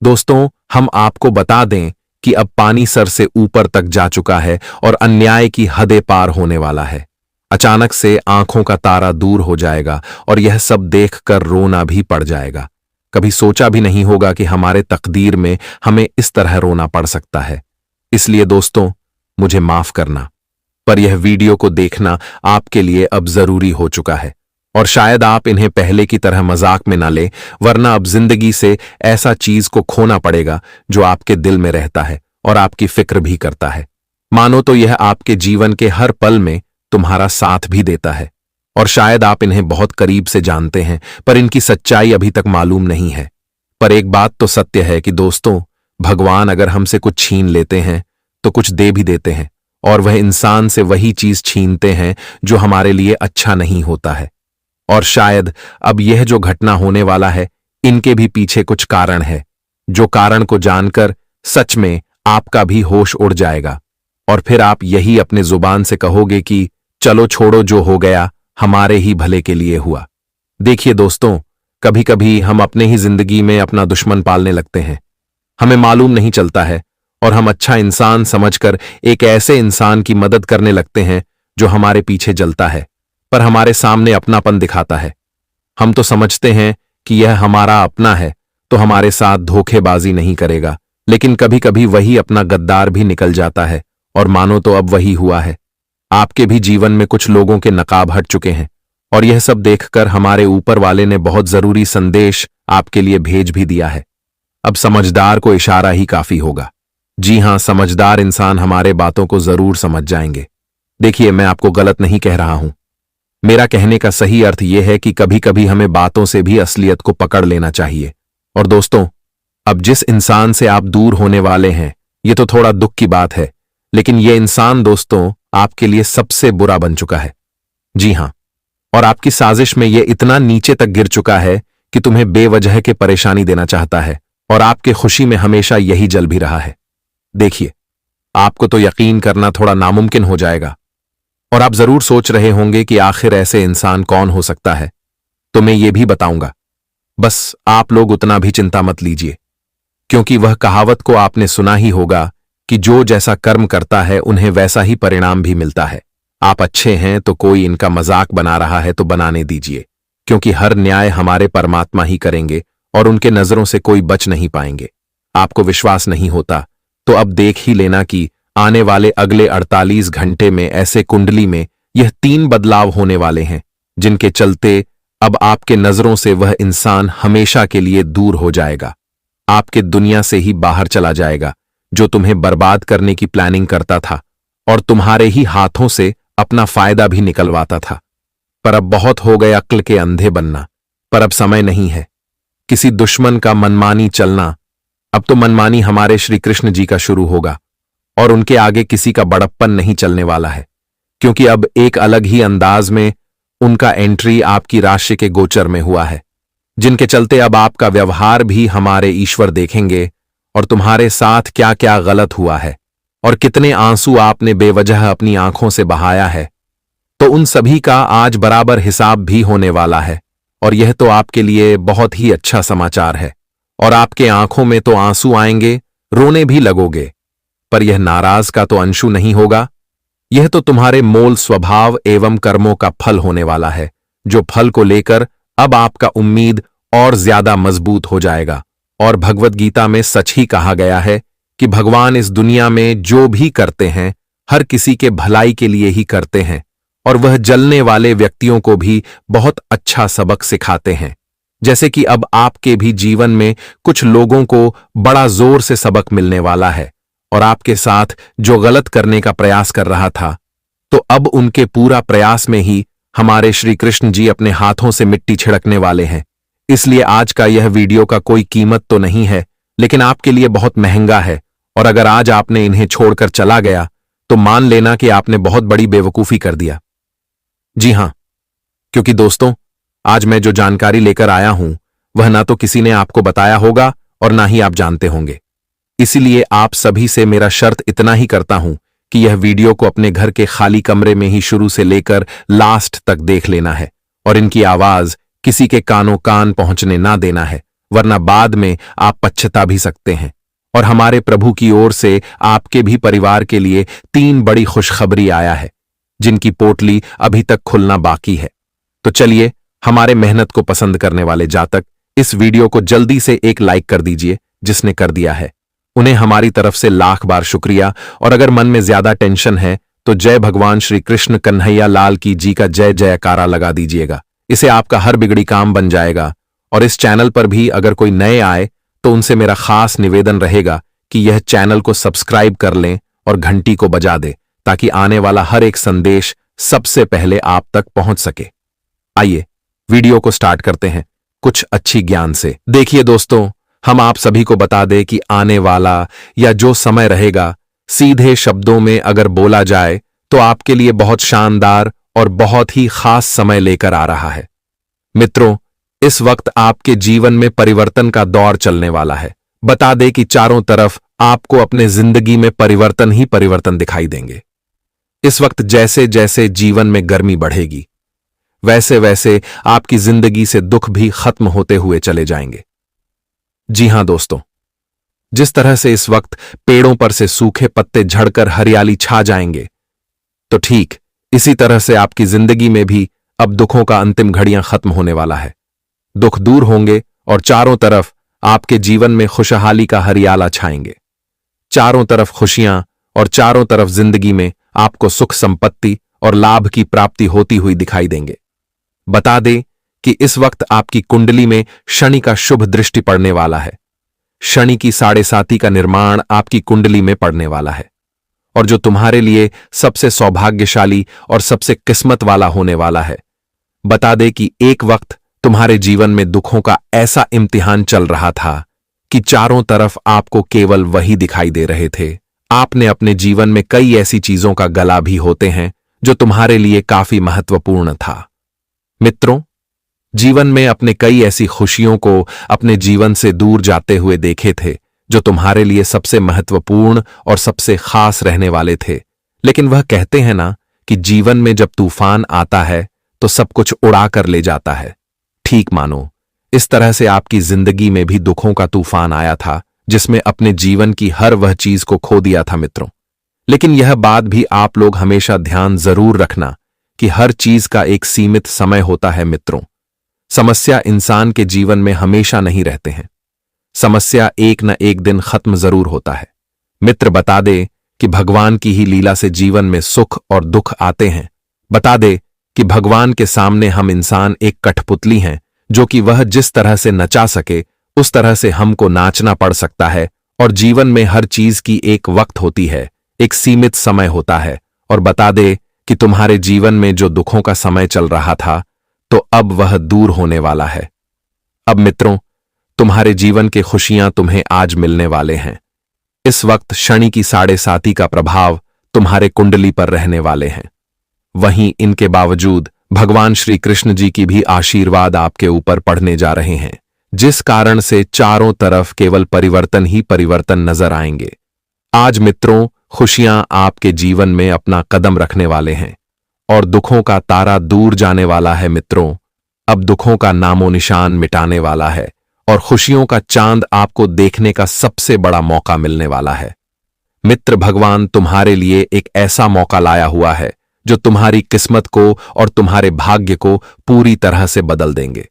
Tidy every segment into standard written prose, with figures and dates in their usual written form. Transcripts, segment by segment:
दोस्तों, हम आपको बता दें कि अब पानी सर से ऊपर तक जा चुका है और अन्याय की हदें पार होने वाला है। अचानक से आंखों का तारा दूर हो जाएगा और यह सब देखकर रोना भी पड़ जाएगा। कभी सोचा भी नहीं होगा कि हमारे तकदीर में हमें इस तरह रोना पड़ सकता है। इसलिए दोस्तों, मुझे माफ करना, पर यह वीडियो को देखना आपके लिए अब जरूरी हो चुका है और शायद आप इन्हें पहले की तरह मजाक में ना ले, वरना अब जिंदगी से ऐसा चीज को खोना पड़ेगा जो आपके दिल में रहता है और आपकी फिक्र भी करता है। मानो तो यह आपके जीवन के हर पल में तुम्हारा साथ भी देता है और शायद आप इन्हें बहुत करीब से जानते हैं, पर इनकी सच्चाई अभी तक मालूम नहीं है। पर एक बात तो सत्य है कि दोस्तों, भगवान अगर हमसे कुछ छीन लेते हैं तो कुछ दे भी देते हैं, और वह इंसान से वही चीज छीनते हैं जो हमारे लिए अच्छा नहीं होता है। और शायद अब यह जो घटना होने वाला है, इनके भी पीछे कुछ कारण है, जो कारण को जानकर सच में आपका भी होश उड़ जाएगा और फिर आप यही अपने जुबान से कहोगे कि चलो छोड़ो, जो हो गया हमारे ही भले के लिए हुआ। देखिए दोस्तों, कभी कभी हम अपने ही जिंदगी में अपना दुश्मन पालने लगते हैं। हमें मालूम नहीं चलता है और हम अच्छा इंसान समझकर एक ऐसे इंसान की मदद करने लगते हैं जो हमारे पीछे जलता है, पर हमारे सामने अपनापन दिखाता है। हम तो समझते हैं कि यह हमारा अपना है तो हमारे साथ धोखेबाजी नहीं करेगा, लेकिन कभी कभी वही अपना गद्दार भी निकल जाता है और मानो तो अब वही हुआ है। आपके भी जीवन में कुछ लोगों के नकाब हट चुके हैं और यह सब देखकर हमारे ऊपर वाले ने बहुत जरूरी संदेश आपके लिए भेज भी दिया है। अब समझदार को इशारा ही काफी होगा। जी हां, समझदार इंसान हमारे बातों को जरूर समझ जाएंगे। देखिए, मैं आपको गलत नहीं कह रहा हूं। मेरा कहने का सही अर्थ यह है कि कभी कभी हमें बातों से भी असलियत को पकड़ लेना चाहिए। और दोस्तों, अब जिस इंसान से आप दूर होने वाले हैं, यह तो थोड़ा दुख की बात है, लेकिन यह इंसान दोस्तों आपके लिए सबसे बुरा बन चुका है। जी हां, और आपकी साजिश में यह इतना नीचे तक गिर चुका है कि तुम्हें बेवजह के परेशानी देना चाहता है और आपके खुशी में हमेशा यही जल भी रहा है। देखिए, आपको तो यकीन करना थोड़ा नामुमकिन हो जाएगा और आप जरूर सोच रहे होंगे कि आखिर ऐसे इंसान कौन हो सकता है। तो मैं ये भी बताऊंगा, बस आप लोग उतना भी चिंता मत लीजिए, क्योंकि वह कहावत को आपने सुना ही होगा कि जो जैसा कर्म करता है उन्हें वैसा ही परिणाम भी मिलता है। आप अच्छे हैं तो कोई इनका मजाक बना रहा है तो बनाने दीजिए, क्योंकि हर न्याय हमारे परमात्मा ही करेंगे और उनके नजरों से कोई बच नहीं पाएंगे। आपको विश्वास नहीं होता तो अब देख ही लेना कि आने वाले अगले 48 घंटे में ऐसे कुंडली में यह 3 बदलाव होने वाले हैं, जिनके चलते अब आपके नजरों से वह इंसान हमेशा के लिए दूर हो जाएगा, आपके दुनिया से ही बाहर चला जाएगा, जो तुम्हें बर्बाद करने की प्लानिंग करता था और तुम्हारे ही हाथों से अपना फायदा भी निकलवाता था। पर अब बहुत हो गए अक्ल के अंधे बनना, पर अब समय नहीं है किसी दुश्मन का मनमानी चलना। अब तो मनमानी हमारे श्री कृष्ण जी का शुरू होगा और उनके आगे किसी का बड़प्पन नहीं चलने वाला है, क्योंकि अब एक अलग ही अंदाज में उनका एंट्री आपकी राशि के गोचर में हुआ है, जिनके चलते अब आपका व्यवहार भी हमारे ईश्वर देखेंगे और तुम्हारे साथ क्या क्या गलत हुआ है और कितने आंसू आपने बेवजह अपनी आंखों से बहाया है, तो उन सभी का आज बराबर हिसाब भी होने वाला है। और यह तो आपके लिए बहुत ही अच्छा समाचार है और आपके आंखों में तो आंसू आएंगे, रोने भी लगोगे, पर यह नाराज का तो अंशु नहीं होगा। यह तो तुम्हारे मोल स्वभाव एवं कर्मों का फल होने वाला है, जो फल को लेकर अब आपका उम्मीद और ज्यादा मजबूत हो जाएगा। और भगवत गीता में सच ही कहा गया है कि भगवान इस दुनिया में जो भी करते हैं हर किसी के भलाई के लिए ही करते हैं और वह जलने वाले व्यक्तियों को भी बहुत अच्छा सबक सिखाते हैं। जैसे कि अब आपके भी जीवन में कुछ लोगों को बड़ा जोर से सबक मिलने वाला है और आपके साथ जो गलत करने का प्रयास कर रहा था, तो अब उनके पूरा प्रयास में ही हमारे श्री कृष्ण जी अपने हाथों से मिट्टी छिड़कने वाले हैं। इसलिए आज का यह वीडियो का कोई कीमत तो नहीं है, लेकिन आपके लिए बहुत महंगा है और अगर आज आपने इन्हें छोड़कर चला गया तो मान लेना कि आपने बहुत बड़ी बेवकूफी कर दिया। जी हां, क्योंकि दोस्तों, आज मैं जो जानकारी लेकर आया हूं वह ना तो किसी ने आपको बताया होगा और ना ही आप जानते होंगे। इसीलिए आप सभी से मेरा शर्त इतना ही करता हूं कि यह वीडियो को अपने घर के खाली कमरे में ही शुरू से लेकर लास्ट तक देख लेना है और इनकी आवाज किसी के कानों कान पहुंचने ना देना है, वरना बाद में आप पछता भी सकते हैं। और हमारे प्रभु की ओर से आपके भी परिवार के लिए 3 बड़ी खुशखबरी आया है, जिनकी पोटली अभी तक खुलना बाकी है। तो चलिए, हमारे मेहनत को पसंद करने वाले जातक इस वीडियो को जल्दी से एक लाइक कर दीजिए। जिसने कर दिया है उन्हें हमारी तरफ से लाख बार शुक्रिया। और अगर मन में ज्यादा टेंशन है तो जय भगवान श्री कृष्ण कन्हैया लाल की जी का जय जयकारा लगा दीजिएगा। इसे आपका हर बिगड़ी काम बन जाएगा। और इस चैनल पर भी अगर कोई नए आए तो उनसे मेरा खास निवेदन रहेगा कि यह चैनल को सब्सक्राइब कर लें और घंटी को बजा दे, ताकि आने वाला हर एक संदेश सबसे पहले आप तक पहुंच सके। आइए वीडियो को स्टार्ट करते हैं कुछ अच्छी ज्ञान से। देखिए दोस्तों, हम आप सभी को बता दें कि आने वाला या जो समय रहेगा, सीधे शब्दों में अगर बोला जाए तो आपके लिए बहुत शानदार और बहुत ही खास समय लेकर आ रहा है। मित्रों, इस वक्त आपके जीवन में परिवर्तन का दौर चलने वाला है। बता दें कि चारों तरफ आपको अपने जिंदगी में परिवर्तन ही परिवर्तन दिखाई देंगे। इस वक्त जैसे जैसे जीवन में गर्मी बढ़ेगी, वैसे वैसे आपकी जिंदगी से दुख भी खत्म होते हुए चले जाएंगे। जी हां दोस्तों, जिस तरह से इस वक्त पेड़ों पर से सूखे पत्ते झड़कर हरियाली छा जाएंगे, तो ठीक इसी तरह से आपकी जिंदगी में भी अब दुखों का अंतिम घड़ियां खत्म होने वाला है। दुख दूर होंगे और चारों तरफ आपके जीवन में खुशहाली का हरियाला छाएंगे। चारों तरफ खुशियां और चारों तरफ जिंदगी में आपको सुख संपत्ति और लाभ की प्राप्ति होती हुई दिखाई देंगे। बता दें कि इस वक्त आपकी कुंडली में शनि का शुभ दृष्टि पड़ने वाला है। शनि की 7.5 का निर्माण आपकी कुंडली में पड़ने वाला है, और जो तुम्हारे लिए सबसे सौभाग्यशाली और सबसे किस्मत वाला होने वाला है। बता दे कि एक वक्त तुम्हारे जीवन में दुखों का ऐसा इम्तिहान चल रहा था कि चारों तरफ आपको केवल वही दिखाई दे रहे थे। आपने अपने जीवन में कई ऐसी चीजों का गला भी होते हैं जो तुम्हारे लिए काफी महत्वपूर्ण था। मित्रों, जीवन में अपने कई ऐसी खुशियों को अपने जीवन से दूर जाते हुए देखे थे जो तुम्हारे लिए सबसे महत्वपूर्ण और सबसे खास रहने वाले थे। लेकिन वह कहते हैं ना कि जीवन में जब तूफान आता है तो सब कुछ उड़ा कर ले जाता है। ठीक मानो इस तरह से आपकी जिंदगी में भी दुखों का तूफान आया था, जिसमें अपने जीवन की हर वह चीज को खो दिया था मित्रों। लेकिन यह बात भी आप लोग हमेशा ध्यान जरूर रखना कि हर चीज का एक सीमित समय होता है मित्रों। समस्या इंसान के जीवन में हमेशा नहीं रहते हैं। समस्या एक न एक दिन खत्म जरूर होता है। मित्र, बता दे कि भगवान की ही लीला से जीवन में सुख और दुख आते हैं। बता दे कि भगवान के सामने हम इंसान एक कठपुतली हैं, जो कि वह जिस तरह से नचा सके उस तरह से हमको नाचना पड़ सकता है। और जीवन में हर चीज की एक वक्त होती है, एक सीमित समय होता है। और बता दे कि तुम्हारे जीवन में जो दुखों का समय चल रहा था, तो अब वह दूर होने वाला है। अब मित्रों, तुम्हारे जीवन के खुशियां तुम्हें आज मिलने वाले हैं। इस वक्त शनि की 7.5 का प्रभाव तुम्हारे कुंडली पर रहने वाले हैं। वहीं इनके बावजूद भगवान श्री कृष्ण जी की भी आशीर्वाद आपके ऊपर पड़ने जा रहे हैं, जिस कारण से चारों तरफ केवल परिवर्तन ही परिवर्तन नजर आएंगे। आज मित्रों, खुशियां आपके जीवन में अपना कदम रखने वाले हैं और दुखों का तारा दूर जाने वाला है मित्रों। अब दुखों का नामो निशान मिटाने वाला है और खुशियों का चांद आपको देखने का सबसे बड़ा मौका मिलने वाला है। मित्र, भगवान तुम्हारे लिए एक ऐसा मौका लाया हुआ है जो तुम्हारी किस्मत को और तुम्हारे भाग्य को पूरी तरह से बदल देंगे।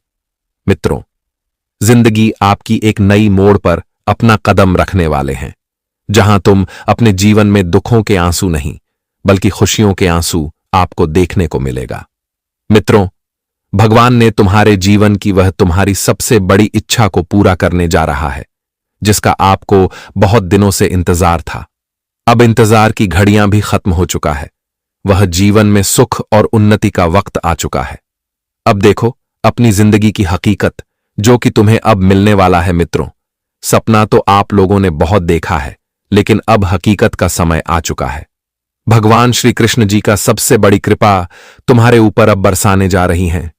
मित्रों, जिंदगी आपकी एक नई मोड़ पर अपना कदम रखने वाले हैं, जहां तुम अपने जीवन में दुखों के आंसू नहीं बल्कि खुशियों के आंसू आपको देखने को मिलेगा। मित्रों, भगवान ने तुम्हारे जीवन की वह तुम्हारी सबसे बड़ी इच्छा को पूरा करने जा रहा है, जिसका आपको बहुत दिनों से इंतजार था। अब इंतजार की घड़ियां भी खत्म हो चुका है। वह जीवन में सुख और उन्नति का वक्त आ चुका है। अब देखो अपनी जिंदगी की हकीकत, जो कि तुम्हें अब मिलने वाला है। मित्रों, सपना तो आप लोगों ने बहुत देखा है, लेकिन अब हकीकत का समय आ चुका है। भगवान श्री कृष्ण जी का सबसे बड़ी कृपा तुम्हारे ऊपर अब बरसाने जा रही हैं।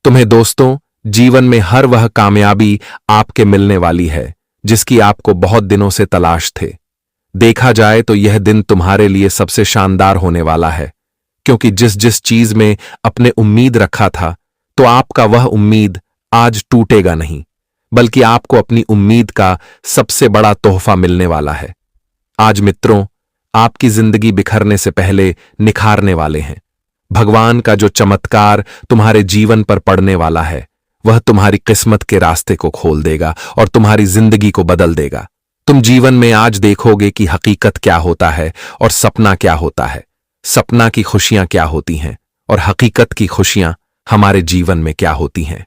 तुम्हें दोस्तों, जीवन में हर वह कामयाबी आपके मिलने वाली है जिसकी आपको बहुत दिनों से तलाश थे। देखा जाए तो यह दिन तुम्हारे लिए सबसे शानदार होने वाला है, क्योंकि जिस जिस चीज में अपने उम्मीद रखा था, तो आपका वह उम्मीद आज टूटेगा नहीं, बल्कि आपको अपनी उम्मीद का सबसे बड़ा तोहफा मिलने वाला है। आज मित्रों, आपकी जिंदगी बिखरने से पहले निखारने वाले हैं। भगवान का जो चमत्कार तुम्हारे जीवन पर पड़ने वाला है, वह तुम्हारी किस्मत के रास्ते को खोल देगा और तुम्हारी जिंदगी को बदल देगा। तुम जीवन में आज देखोगे कि हकीकत क्या होता है और सपना क्या होता है, सपना की खुशियां क्या होती हैं और हकीकत की खुशियां हमारे जीवन में क्या होती हैं।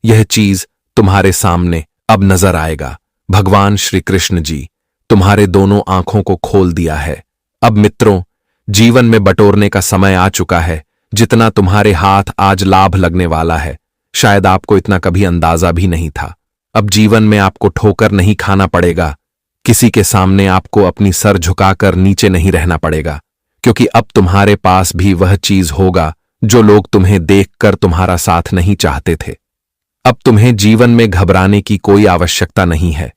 यह चीज तुम्हारे सामने अब नजर आएगा। भगवान श्री कृष्ण जी तुम्हारे दोनों आंखों को खोल दिया है। अब मित्रों, जीवन में बटोरने का समय आ चुका है। जितना तुम्हारे हाथ आज लाभ लगने वाला है, शायद आपको इतना कभी अंदाजा भी नहीं था। अब जीवन में आपको ठोकर नहीं खाना पड़ेगा, किसी के सामने आपको अपनी सर झुकाकर नीचे नहीं रहना पड़ेगा, क्योंकि अब तुम्हारे पास भी वह चीज होगा जो लोग तुम्हें देखकर तुम्हारा साथ नहीं चाहते थे। अब तुम्हें जीवन में घबराने की कोई आवश्यकता नहीं है,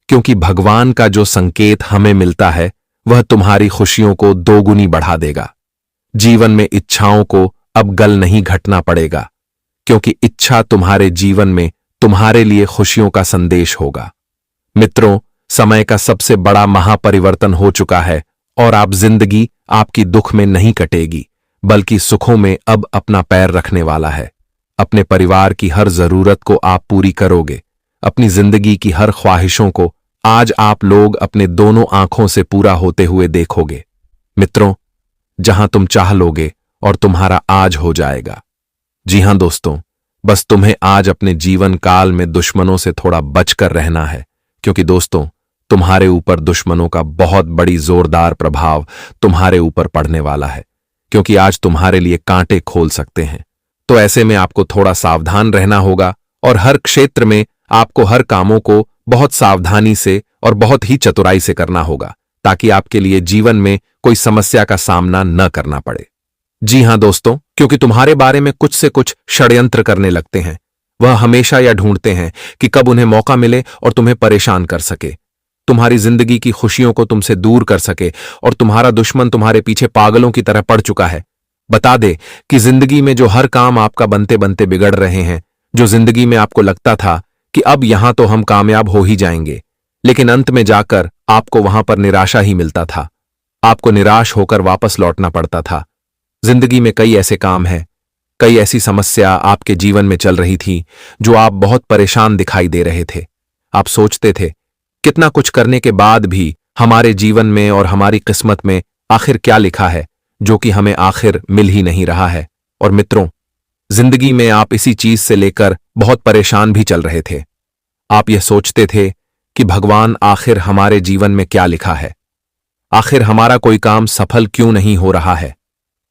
क्योंकि भगवान का जो संकेत हमें मिलता है वह तुम्हारी खुशियों को दोगुनी बढ़ा देगा। जीवन में इच्छाओं को अब गल नहीं घटना पड़ेगा, क्योंकि इच्छा तुम्हारे जीवन में तुम्हारे लिए खुशियों का संदेश होगा। मित्रों, समय का सबसे बड़ा महापरिवर्तन हो चुका है और आप जिंदगी आपकी दुख में नहीं कटेगी, बल्कि सुखों में अब अपना पैर रखने वाला है। अपने परिवार की हर जरूरत को आप पूरी करोगे। अपनी जिंदगी की हर ख्वाहिशों को आज आप लोग अपने दोनों आंखों से पूरा होते हुए देखोगे। मित्रों, जहां तुम चाह लोगे और तुम्हारा आज हो जाएगा। जी हां दोस्तों, बस तुम्हें आज अपने जीवन काल में दुश्मनों से थोड़ा बचकर रहना है, क्योंकि दोस्तों, तुम्हारे ऊपर दुश्मनों का बहुत बड़ी जोरदार प्रभाव तुम्हारे ऊपर पड़ने वाला है, क्योंकि आज तुम्हारे लिए कांटे खोल सकते हैं। तो ऐसे में आपको थोड़ा सावधान रहना होगा और हर क्षेत्र में आपको हर कामों को बहुत सावधानी से और बहुत ही चतुराई से करना होगा, ताकि आपके लिए जीवन में कोई समस्या का सामना न करना पड़े। जी हां दोस्तों, क्योंकि तुम्हारे बारे में कुछ से कुछ षड्यंत्र करने लगते हैं। वह हमेशा यह ढूंढते हैं कि कब उन्हें मौका मिले और तुम्हें परेशान कर सके, तुम्हारी जिंदगी की खुशियों को तुमसे दूर कर सके, और तुम्हारा दुश्मन तुम्हारे पीछे पागलों की तरह पड़ चुका है। बता दे कि जिंदगी में जो हर काम आपका बनते बनते बिगड़ रहे हैं, जो जिंदगी में आपको लगता था कि अब यहां तो हम कामयाब हो ही जाएंगे, लेकिन अंत में जाकर आपको वहां पर निराशा ही मिलता था। आपको निराश होकर वापस लौटना पड़ता था। जिंदगी में कई ऐसे काम हैं, कई ऐसी समस्या आपके जीवन में चल रही थी जो आप बहुत परेशान दिखाई दे रहे थे। आप सोचते थे, कितना कुछ करने के बाद भी हमारे जीवन में और हमारी किस्मत में आखिर क्या लिखा है, जो कि हमें आखिर मिल ही नहीं रहा है। और मित्रों, जिंदगी में आप इसी चीज से लेकर बहुत परेशान भी चल रहे थे। आप यह सोचते थे कि भगवान, आखिर हमारे जीवन में क्या लिखा है, आखिर हमारा कोई काम सफल क्यों नहीं हो रहा है।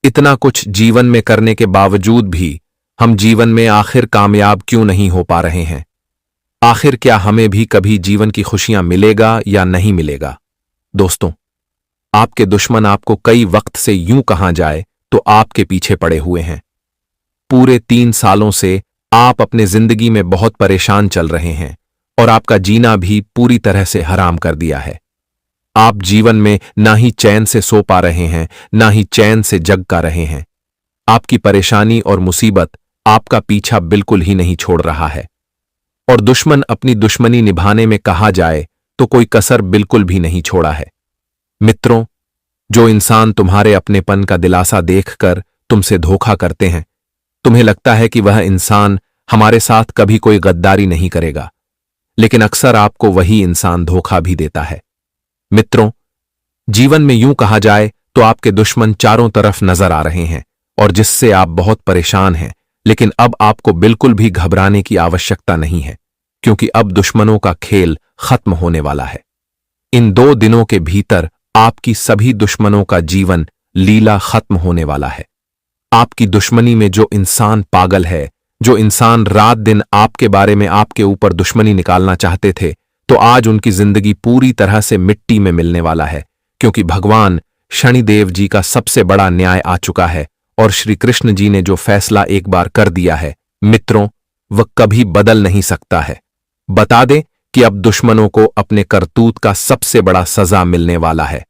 इतना कुछ जीवन में करने के बावजूद भी हम जीवन में आखिर कामयाब क्यों नहीं हो पा रहे हैं। आखिर क्या हमें भी कभी जीवन की खुशियां मिलेगा या नहीं मिलेगा। दोस्तों, आपके दुश्मन आपको कई वक्त से यूं कहा जाए तो आपके पीछे पड़े हुए हैं। पूरे 3 सालों से आप अपने जिंदगी में बहुत परेशान चल रहे हैं और आपका जीना भी पूरी तरह से हराम कर दिया है। आप जीवन में ना ही चैन से सो पा रहे हैं, ना ही चैन से जग का रहे हैं। आपकी परेशानी और मुसीबत आपका पीछा बिल्कुल ही नहीं छोड़ रहा है, और दुश्मन अपनी दुश्मनी निभाने में कहा जाए तो कोई कसर बिल्कुल भी नहीं छोड़ा है। मित्रों, जो इंसान तुम्हारे अपनेपन का दिलासा देखकर तुमसे धोखा करते हैं, तुम्हें लगता है कि वह इंसान हमारे साथ कभी कोई गद्दारी नहीं करेगा, लेकिन अक्सर आपको वही इंसान धोखा भी देता है। मित्रों, जीवन में यूं कहा जाए तो आपके दुश्मन चारों तरफ नजर आ रहे हैं और जिससे आप बहुत परेशान हैं, लेकिन अब आपको बिल्कुल भी घबराने की आवश्यकता नहीं है, क्योंकि अब दुश्मनों का खेल खत्म होने वाला है। इन 2 दिनों के भीतर आपकी सभी दुश्मनों का जीवन लीला खत्म होने वाला है। आपकी दुश्मनी में जो इंसान पागल है, जो इंसान रात दिन आपके बारे में आपके ऊपर दुश्मनी निकालना चाहते थे, तो आज उनकी जिंदगी पूरी तरह से मिट्टी में मिलने वाला है, क्योंकि भगवान शनिदेव जी का सबसे बड़ा न्याय आ चुका है और श्री कृष्ण जी ने जो फैसला एक बार कर दिया है, मित्रों, वह कभी बदल नहीं सकता है। बता दें कि अब दुश्मनों को अपने करतूत का सबसे बड़ा सजा मिलने वाला है।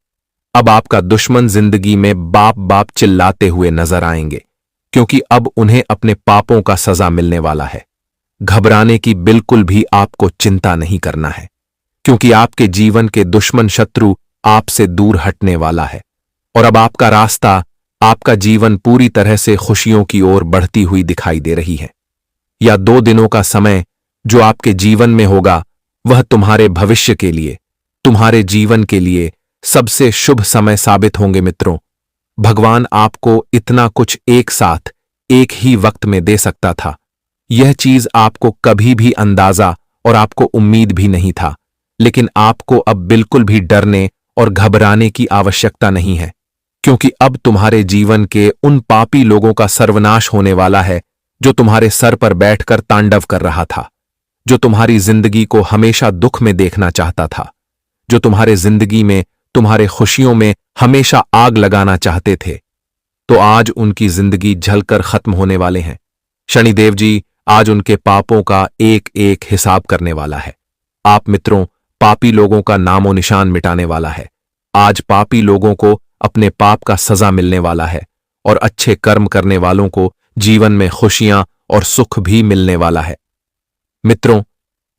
अब आपका दुश्मन जिंदगी में बाप बाप चिल्लाते हुए नजर आएंगे, क्योंकि अब उन्हें अपने पापों का सजा मिलने वाला है। घबराने की बिल्कुल भी आपको चिंता नहीं करना है, क्योंकि आपके जीवन के दुश्मन शत्रु आपसे दूर हटने वाला है और अब आपका रास्ता, आपका जीवन पूरी तरह से खुशियों की ओर बढ़ती हुई दिखाई दे रही है। या 2 दिनों का समय जो आपके जीवन में होगा, वह तुम्हारे भविष्य के लिए, तुम्हारे जीवन के लिए सबसे शुभ समय साबित होंगे मित्रों। भगवान आपको इतना कुछ एक साथ, एक ही वक्त में दे सकता था। यह चीज आपको कभी भी अंदाजा और आपको उम्मीद भी नहीं था, लेकिन आपको अब बिल्कुल भी डरने और घबराने की आवश्यकता नहीं है, क्योंकि अब तुम्हारे जीवन के उन पापी लोगों का सर्वनाश होने वाला है जो तुम्हारे सर पर बैठकर तांडव कर रहा था, जो तुम्हारी जिंदगी को हमेशा दुख में देखना चाहता था, जो तुम्हारे जिंदगी में, तुम्हारे खुशियों में हमेशा आग लगाना चाहते थे। तो आज उनकी जिंदगी जलकर खत्म होने वाले हैं। शनिदेव जी आज उनके पापों का एक एक हिसाब करने वाला है। आप मित्रों, पापी लोगों का नामो निशान मिटाने वाला है। आज पापी लोगों को अपने पाप का सजा मिलने वाला है और अच्छे कर्म करने वालों को जीवन में खुशियां और सुख भी मिलने वाला है। मित्रों,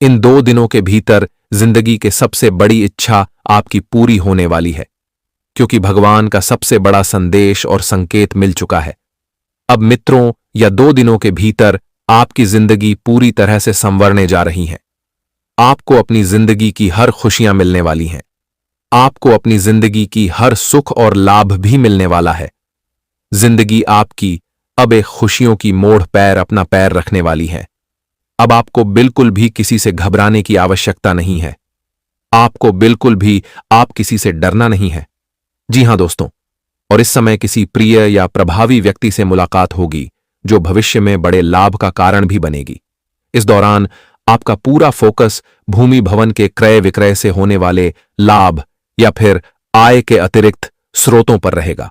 इन 2 दिनों के भीतर जिंदगी के सबसे बड़ी इच्छा आपकी पूरी होने वाली है, क्योंकि भगवान का सबसे बड़ा संदेश और संकेत मिल चुका है। अब मित्रों, या 2 दिनों के भीतर आपकी जिंदगी पूरी तरह से संवरने जा रही है। आपको अपनी जिंदगी की हर खुशियां मिलने वाली हैं। आपको अपनी जिंदगी की हर सुख और लाभ भी मिलने वाला है। जिंदगी आपकी अब एक खुशियों की मोड़ पैर अपना पैर रखने वाली है। अब आपको बिल्कुल भी किसी से घबराने की आवश्यकता नहीं है। आपको बिल्कुल भी आप किसी से डरना नहीं है। जी हां दोस्तों, और इस समय किसी प्रिय या प्रभावी व्यक्ति से मुलाकात होगी जो भविष्य में बड़े लाभ का कारण भी बनेगी। इस दौरान आपका पूरा फोकस भूमि भवन के क्रय विक्रय से होने वाले लाभ या फिर आय के अतिरिक्त स्रोतों पर रहेगा।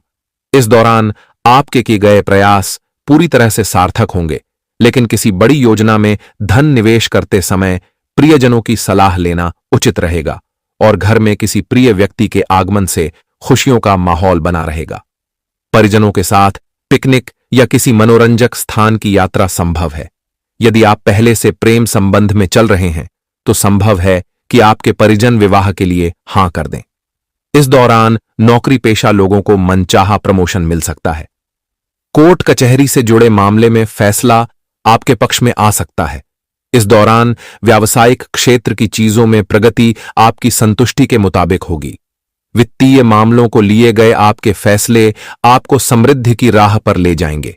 इस दौरान आपके किए गए प्रयास पूरी तरह से सार्थक होंगे, लेकिन किसी बड़ी योजना में धन निवेश करते समय प्रियजनों की सलाह लेना उचित रहेगा और घर में किसी प्रिय व्यक्ति के आगमन से खुशियों का माहौल बना रहेगा। परिजनों के साथ पिकनिक या किसी मनोरंजक स्थान की यात्रा संभव है। यदि आप पहले से प्रेम संबंध में चल रहे हैं तो संभव है कि आपके परिजन विवाह के लिए हां कर दें। इस दौरान नौकरी पेशा लोगों को मनचाहा प्रमोशन मिल सकता है। कोर्ट कचहरी से जुड़े मामले में फैसला आपके पक्ष में आ सकता है। इस दौरान व्यावसायिक क्षेत्र की चीजों में प्रगति आपकी संतुष्टि के मुताबिक होगी। वित्तीय मामलों को लिए गए आपके फैसले आपको समृद्धि की राह पर ले जाएंगे।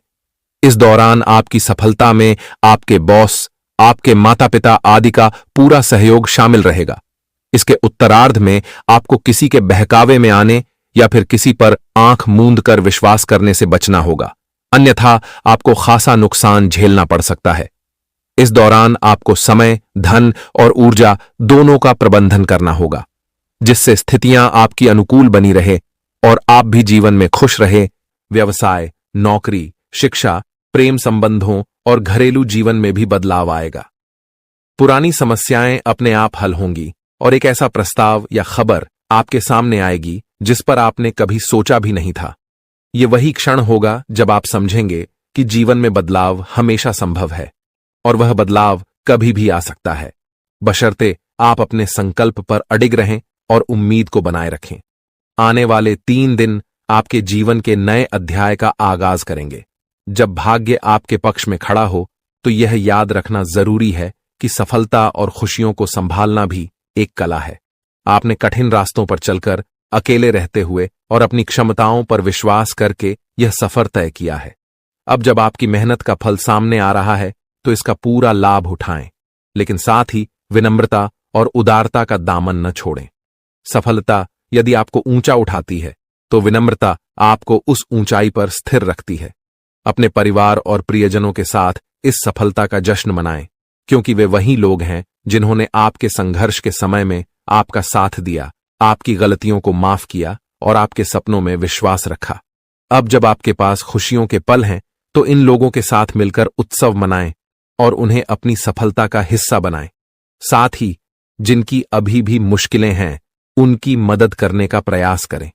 इस दौरान आपकी सफलता में आपके बॉस, आपके माता पिता आदि का पूरा सहयोग शामिल रहेगा। इसके उत्तरार्ध में आपको किसी के बहकावे में आने या फिर किसी पर आंख मूंद कर विश्वास करने से बचना होगा, अन्यथा आपको खासा नुकसान झेलना पड़ सकता है। इस दौरान आपको समय, धन और ऊर्जा दोनों का प्रबंधन करना होगा, जिससे स्थितियां आपकी अनुकूल बनी रहे और आप भी जीवन में खुश रहे। व्यवसाय, नौकरी, शिक्षा, प्रेम संबंधों और घरेलू जीवन में भी बदलाव आएगा। पुरानी समस्याएं अपने आप हल होंगी और एक ऐसा प्रस्ताव या खबर आपके सामने आएगी जिस पर आपने कभी सोचा भी नहीं था। ये वही क्षण होगा जब आप समझेंगे कि जीवन में बदलाव हमेशा संभव है और वह बदलाव कभी भी आ सकता है, बशर्ते आप अपने संकल्प पर अडिग रहें और उम्मीद को बनाए रखें। आने वाले 3 दिन आपके जीवन के नए अध्याय का आगाज करेंगे। जब भाग्य आपके पक्ष में खड़ा हो तो यह याद रखना जरूरी है कि सफलता और खुशियों को संभालना भी एक कला है। आपने कठिन रास्तों पर चलकर, अकेले रहते हुए और अपनी क्षमताओं पर विश्वास करके यह सफर तय किया है। अब जब आपकी मेहनत का फल सामने आ रहा है तो इसका पूरा लाभ उठाएं, लेकिन साथ ही विनम्रता और उदारता का दामन न छोड़ें। सफलता यदि आपको ऊंचा उठाती है तो विनम्रता आपको उस ऊंचाई पर स्थिर रखती है। अपने परिवार और प्रियजनों के साथ इस सफलता का जश्न मनाएं, क्योंकि वे वही लोग हैं जिन्होंने आपके संघर्ष के समय में आपका साथ दिया, आपकी गलतियों को माफ किया और आपके सपनों में विश्वास रखा। अब जब आपके पास खुशियों के पल हैं तो इन लोगों के साथ मिलकर उत्सव मनाएं और उन्हें अपनी सफलता का हिस्सा बनाएं। साथ ही जिनकी अभी भी मुश्किलें हैं उनकी मदद करने का प्रयास करें।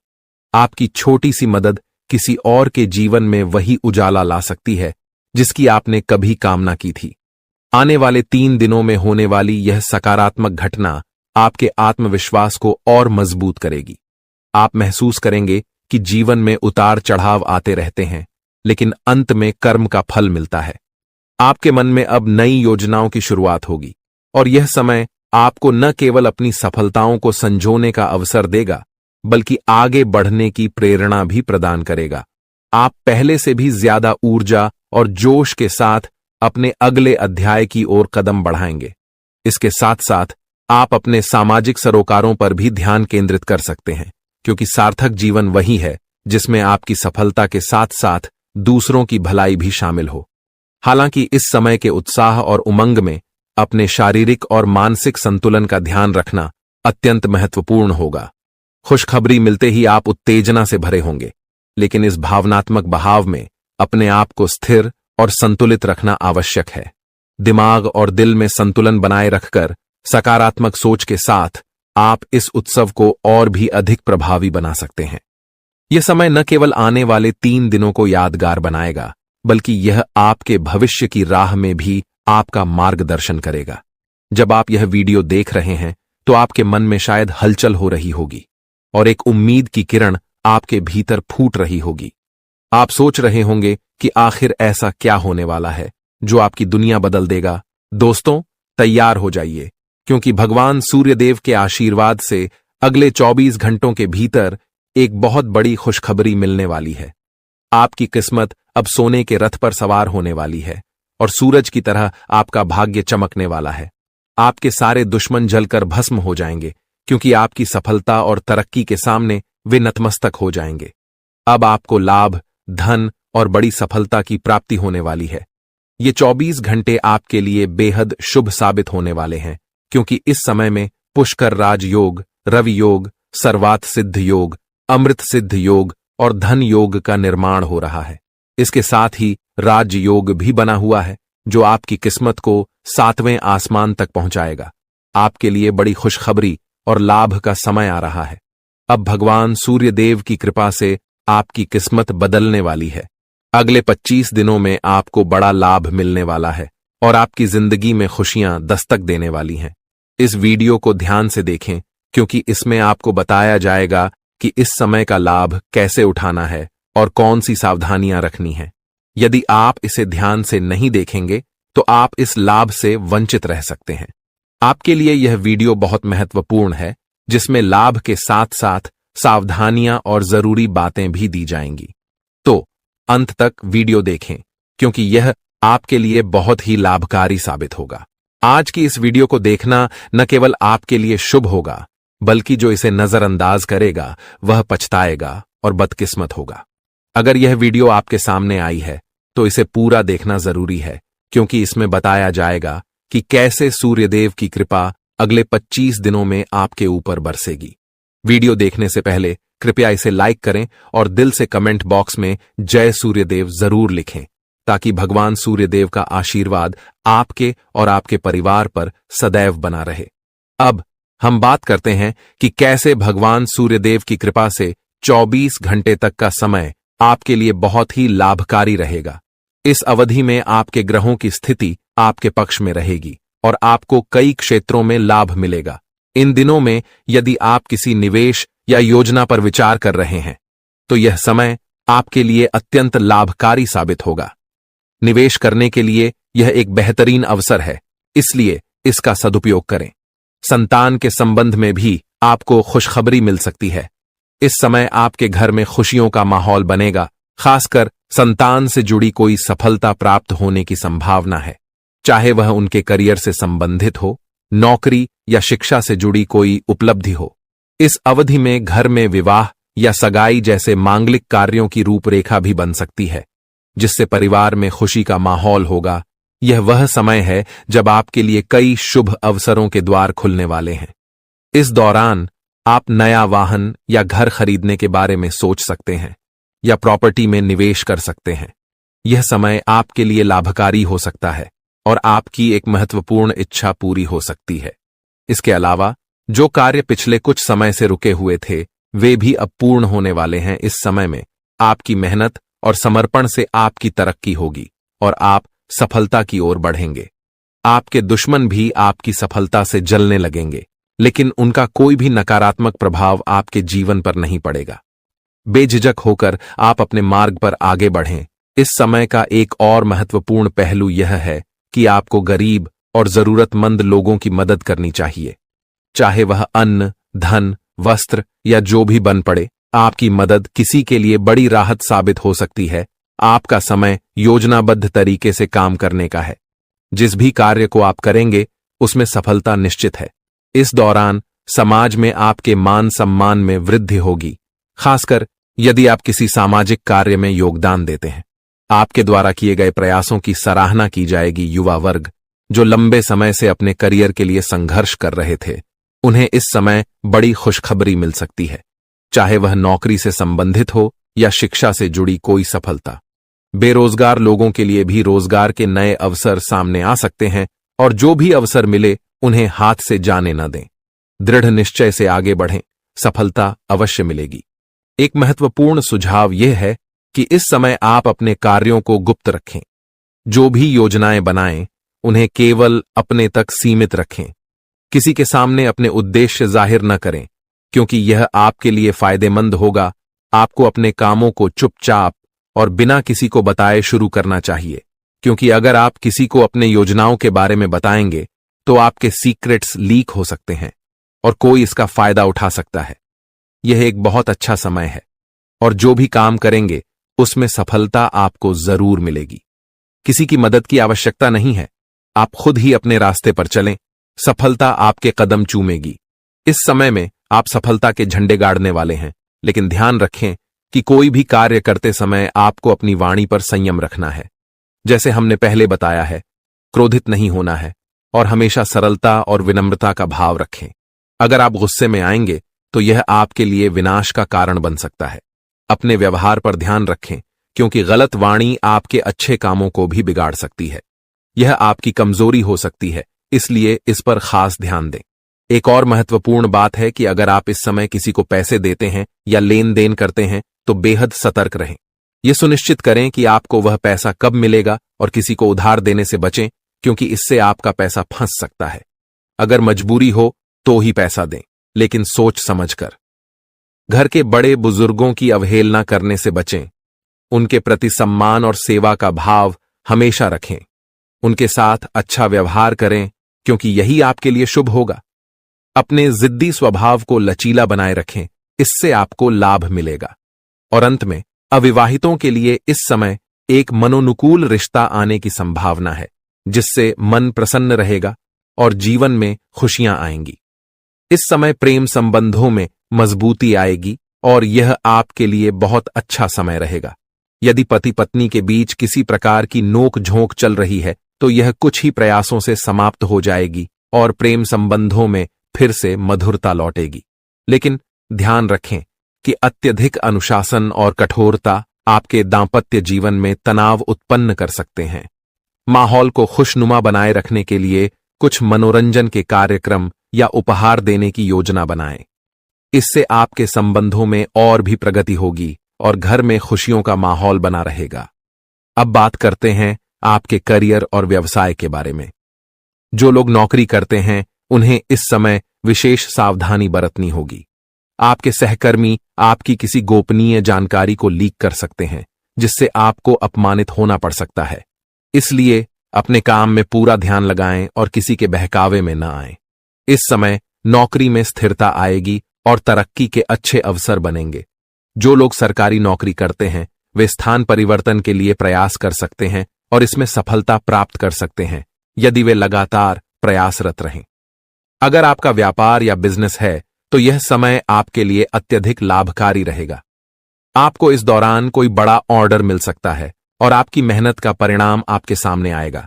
आपकी छोटी सी मदद किसी और के जीवन में वही उजाला ला सकती है जिसकी आपने कभी कामना की थी। आने वाले 3 दिनों में होने वाली यह सकारात्मक घटना आपके आत्मविश्वास को और मजबूत करेगी। आप महसूस करेंगे कि जीवन में उतार चढ़ाव आते रहते हैं, लेकिन अंत में कर्म का फल मिलता है। आपके मन में अब नई योजनाओं की शुरुआत होगी और यह समय आपको न केवल अपनी सफलताओं को संजोने का अवसर देगा, बल्कि आगे बढ़ने की प्रेरणा भी प्रदान करेगा। आप पहले से भी ज्यादा ऊर्जा और जोश के साथ अपने अगले अध्याय की ओर कदम बढ़ाएंगे। इसके साथ साथ आप अपने सामाजिक सरोकारों पर भी ध्यान केंद्रित कर सकते हैं, क्योंकि सार्थक जीवन वही है जिसमें आपकी सफलता के साथ साथ दूसरों की भलाई भी शामिल हो। हालांकि इस समय के उत्साह और उमंग में अपने शारीरिक और मानसिक संतुलन का ध्यान रखना अत्यंत महत्वपूर्ण होगा। खुशखबरी मिलते ही आप उत्तेजना से भरे होंगे, लेकिन इस भावनात्मक बहाव में अपने आप को स्थिर और संतुलित रखना आवश्यक है। दिमाग और दिल में संतुलन बनाए रखकर सकारात्मक सोच के साथ आप इस उत्सव को और भी अधिक प्रभावी बना सकते हैं। यह समय न केवल आने वाले 3 दिनों को यादगार बनाएगा, बल्कि यह आपके भविष्य की राह में भी आपका मार्गदर्शन करेगा। जब आप यह वीडियो देख रहे हैं तो आपके मन में शायद हलचल हो रही होगी और एक उम्मीद की किरण आपके भीतर फूट रही होगी। आप सोच रहे होंगे कि आखिर ऐसा क्या होने वाला है जो आपकी दुनिया बदल देगा। दोस्तों, तैयार हो जाइए, क्योंकि भगवान सूर्यदेव के आशीर्वाद से अगले 24 घंटों के भीतर एक बहुत बड़ी खुशखबरी मिलने वाली है। आपकी किस्मत अब सोने के रथ पर सवार होने वाली है और सूरज की तरह आपका भाग्य चमकने वाला है। आपके सारे दुश्मन जलकर भस्म हो जाएंगे, क्योंकि आपकी सफलता और तरक्की के सामने वे नतमस्तक हो जाएंगे। अब आपको लाभ, धन और बड़ी सफलता की प्राप्ति होने वाली है। ये 24 घंटे आपके लिए बेहद शुभ साबित होने वाले हैं, क्योंकि इस समय में पुष्कर राज योग, रवि योग, सर्वात सिद्ध योग, अमृत सिद्ध योग और धन योग का निर्माण हो रहा है। इसके साथ ही राज योग भी बना हुआ है, जो आपकी किस्मत को 7वें आसमान तक पहुंचाएगा। आपके लिए बड़ी खुशखबरी और लाभ का समय आ रहा है। अब भगवान सूर्यदेव की कृपा से आपकी किस्मत बदलने वाली है। अगले 25 दिनों में आपको बड़ा लाभ मिलने वाला है और आपकी जिंदगी में खुशियां दस्तक देने वाली हैं। इस वीडियो को ध्यान से देखें, क्योंकि इसमें आपको बताया जाएगा कि इस समय का लाभ कैसे उठाना है और कौन सी सावधानियां रखनी है। यदि आप इसे ध्यान से नहीं देखेंगे तो आप इस लाभ से वंचित रह सकते हैं। आपके लिए यह वीडियो बहुत महत्वपूर्ण है, जिसमें लाभ के साथ साथ सावधानियां और जरूरी बातें भी दी जाएंगी। तो अंत तक वीडियो देखें, क्योंकि यह आपके लिए बहुत ही लाभकारी साबित होगा। आज की इस वीडियो को देखना न केवल आपके लिए शुभ होगा, बल्कि जो इसे नजरअंदाज करेगा वह पछताएगा और बदकिस्मत होगा। अगर यह वीडियो आपके सामने आई है तो इसे पूरा देखना जरूरी है, क्योंकि इसमें बताया जाएगा कि कैसे सूर्यदेव की कृपा अगले 25 दिनों में आपके ऊपर बरसेगी। वीडियो देखने से पहले कृपया इसे लाइक करें और दिल से कमेंट बॉक्स में जय सूर्यदेव जरूर लिखें, ताकि भगवान सूर्यदेव का आशीर्वाद आपके और आपके परिवार पर सदैव बना रहे। अब हम बात करते हैं कि कैसे भगवान सूर्यदेव की कृपा से 24 घंटे तक का समय आपके लिए बहुत ही लाभकारी रहेगा। इस अवधि में आपके ग्रहों की स्थिति आपके पक्ष में रहेगी और आपको कई क्षेत्रों में लाभ मिलेगा। इन दिनों में यदि आप किसी निवेश या योजना पर विचार कर रहे हैं तो यह समय आपके लिए अत्यंत लाभकारी साबित होगा। निवेश करने के लिए यह एक बेहतरीन अवसर है, इसलिए इसका सदुपयोग करें। संतान के संबंध में भी आपको खुशखबरी मिल सकती है। इस समय आपके घर में खुशियों का माहौल बनेगा, खासकर संतान से जुड़ी कोई सफलता प्राप्त होने की संभावना है, चाहे वह उनके करियर से संबंधित हो, नौकरी या शिक्षा से जुड़ी कोई उपलब्धि हो। इस अवधि में घर में विवाह या सगाई जैसे मांगलिक कार्यों की रूपरेखा भी बन सकती है, जिससे परिवार में खुशी का माहौल होगा। यह वह समय है जब आपके लिए कई शुभ अवसरों के द्वार खुलने वाले हैं। इस दौरान आप नया वाहन या घर खरीदने के बारे में सोच सकते हैं या प्रॉपर्टी में निवेश कर सकते हैं। यह समय आपके लिए लाभकारी हो सकता है और आपकी एक महत्वपूर्ण इच्छा पूरी हो सकती है। इसके अलावा जो कार्य पिछले कुछ समय से रुके हुए थे, वे भी अब पूर्ण होने वाले हैं। इस समय में आपकी मेहनत और समर्पण से आपकी तरक्की होगी और आप सफलता की ओर बढ़ेंगे। आपके दुश्मन भी आपकी सफलता से जलने लगेंगे, लेकिन उनका कोई भी नकारात्मक प्रभाव आपके जीवन पर नहीं पड़ेगा। बेझिझक होकर आप अपने मार्ग पर आगे बढ़ें। इस समय का एक और महत्वपूर्ण पहलू यह है कि आपको गरीब और जरूरतमंद लोगों की मदद करनी चाहिए, चाहे वह अन्न, धन, वस्त्र या जो भी बन पड़े। आपकी मदद किसी के लिए बड़ी राहत साबित हो सकती है। आपका समय योजनाबद्ध तरीके से काम करने का है। जिस भी कार्य को आप करेंगे उसमें सफलता निश्चित है। इस दौरान समाज में आपके मान सम्मान में वृद्धि होगी, खासकर यदि आप किसी सामाजिक कार्य में योगदान देते हैं। आपके द्वारा किए गए प्रयासों की सराहना की जाएगी। युवा वर्ग जो लंबे समय से अपने करियर के लिए संघर्ष कर रहे थे, उन्हें इस समय बड़ी खुशखबरी मिल सकती है, चाहे वह नौकरी से संबंधित हो या शिक्षा से जुड़ी कोई सफलता। बेरोजगार लोगों के लिए भी रोजगार के नए अवसर सामने आ सकते हैं और जो भी अवसर मिले उन्हें हाथ से जाने न दें। दृढ़ निश्चय से आगे बढ़ें, सफलता अवश्य मिलेगी। एक महत्वपूर्ण सुझाव यह है कि इस समय आप अपने कार्यों को गुप्त रखें। जो भी योजनाएं बनाएं, उन्हें केवल अपने तक सीमित रखें। किसी के सामने अपने उद्देश्य जाहिर न करें, क्योंकि यह आपके लिए फायदेमंद होगा। आपको अपने कामों को चुपचाप और बिना किसी को बताए शुरू करना चाहिए, क्योंकि अगर आप किसी को अपने योजनाओं के बारे में बताएंगे तो आपके सीक्रेट्स लीक हो सकते हैं और कोई इसका फायदा उठा सकता है। यह एक बहुत अच्छा समय है और जो भी काम करेंगे उसमें सफलता आपको जरूर मिलेगी। किसी की मदद की आवश्यकता नहीं है, आप खुद ही अपने रास्ते पर चलें, सफलता आपके कदम चूमेगी। इस समय में आप सफलता के झंडे गाड़ने वाले हैं, लेकिन ध्यान रखें कि कोई भी कार्य करते समय आपको अपनी वाणी पर संयम रखना है। जैसे हमने पहले बताया है, क्रोधित नहीं होना है और हमेशा सरलता और विनम्रता का भाव रखें। अगर आप गुस्से में आएंगे तो यह आपके लिए विनाश का कारण बन सकता है। अपने व्यवहार पर ध्यान रखें, क्योंकि गलत वाणी आपके अच्छे कामों को भी बिगाड़ सकती है। यह आपकी कमजोरी हो सकती है, इसलिए इस पर खास ध्यान दें। एक और महत्वपूर्ण बात है कि अगर आप इस समय किसी को पैसे देते हैं या लेन देन करते हैं तो बेहद सतर्क रहें। यह सुनिश्चित करें कि आपको वह पैसा कब मिलेगा और किसी को उधार देने से बचें, क्योंकि इससे आपका पैसा फंस सकता है। अगर मजबूरी हो तो ही पैसा दें, लेकिन सोच समझकर। घर के बड़े बुजुर्गों की अवहेलना करने से बचें। उनके प्रति सम्मान और सेवा का भाव हमेशा रखें। उनके साथ अच्छा व्यवहार करें, क्योंकि यही आपके लिए शुभ होगा। अपने जिद्दी स्वभाव को लचीला बनाए रखें, इससे आपको लाभ मिलेगा। और अंत में, अविवाहितों के लिए इस समय एक मनोनुकूल रिश्ता आने की संभावना है, जिससे मन प्रसन्न रहेगा और जीवन में खुशियां आएंगी। इस समय प्रेम संबंधों में मजबूती आएगी और यह आपके लिए बहुत अच्छा समय रहेगा। यदि पति पत्नी के बीच किसी प्रकार की नोक झोंक चल रही है तो यह कुछ ही प्रयासों से समाप्त हो जाएगी और प्रेम संबंधों में फिर से मधुरता लौटेगी। लेकिन ध्यान रखें कि अत्यधिक अनुशासन और कठोरता आपके दांपत्य जीवन में तनाव उत्पन्न कर सकते हैं। माहौल को खुशनुमा बनाए रखने के लिए कुछ मनोरंजन के कार्यक्रम या उपहार देने की योजना बनाएं। इससे आपके संबंधों में और भी प्रगति होगी और घर में खुशियों का माहौल बना रहेगा। अब बात करते हैं आपके करियर और व्यवसाय के बारे में। जो लोग नौकरी करते हैं उन्हें इस समय विशेष सावधानी बरतनी होगी। आपके सहकर्मी आपकी किसी गोपनीय जानकारी को लीक कर सकते हैं, जिससे आपको अपमानित होना पड़ सकता है। इसलिए अपने काम में पूरा ध्यान लगाएं और किसी के बहकावे में न आएं। इस समय नौकरी में स्थिरता आएगी और तरक्की के अच्छे अवसर बनेंगे। जो लोग सरकारी नौकरी करते हैं वे स्थान परिवर्तन के लिए प्रयास कर सकते हैं और इसमें सफलता प्राप्त कर सकते हैं, यदि वे लगातार प्रयासरत रहें। अगर आपका व्यापार या बिजनेस है तो यह समय आपके लिए अत्यधिक लाभकारी रहेगा। आपको इस दौरान कोई बड़ा ऑर्डर मिल सकता है और आपकी मेहनत का परिणाम आपके सामने आएगा।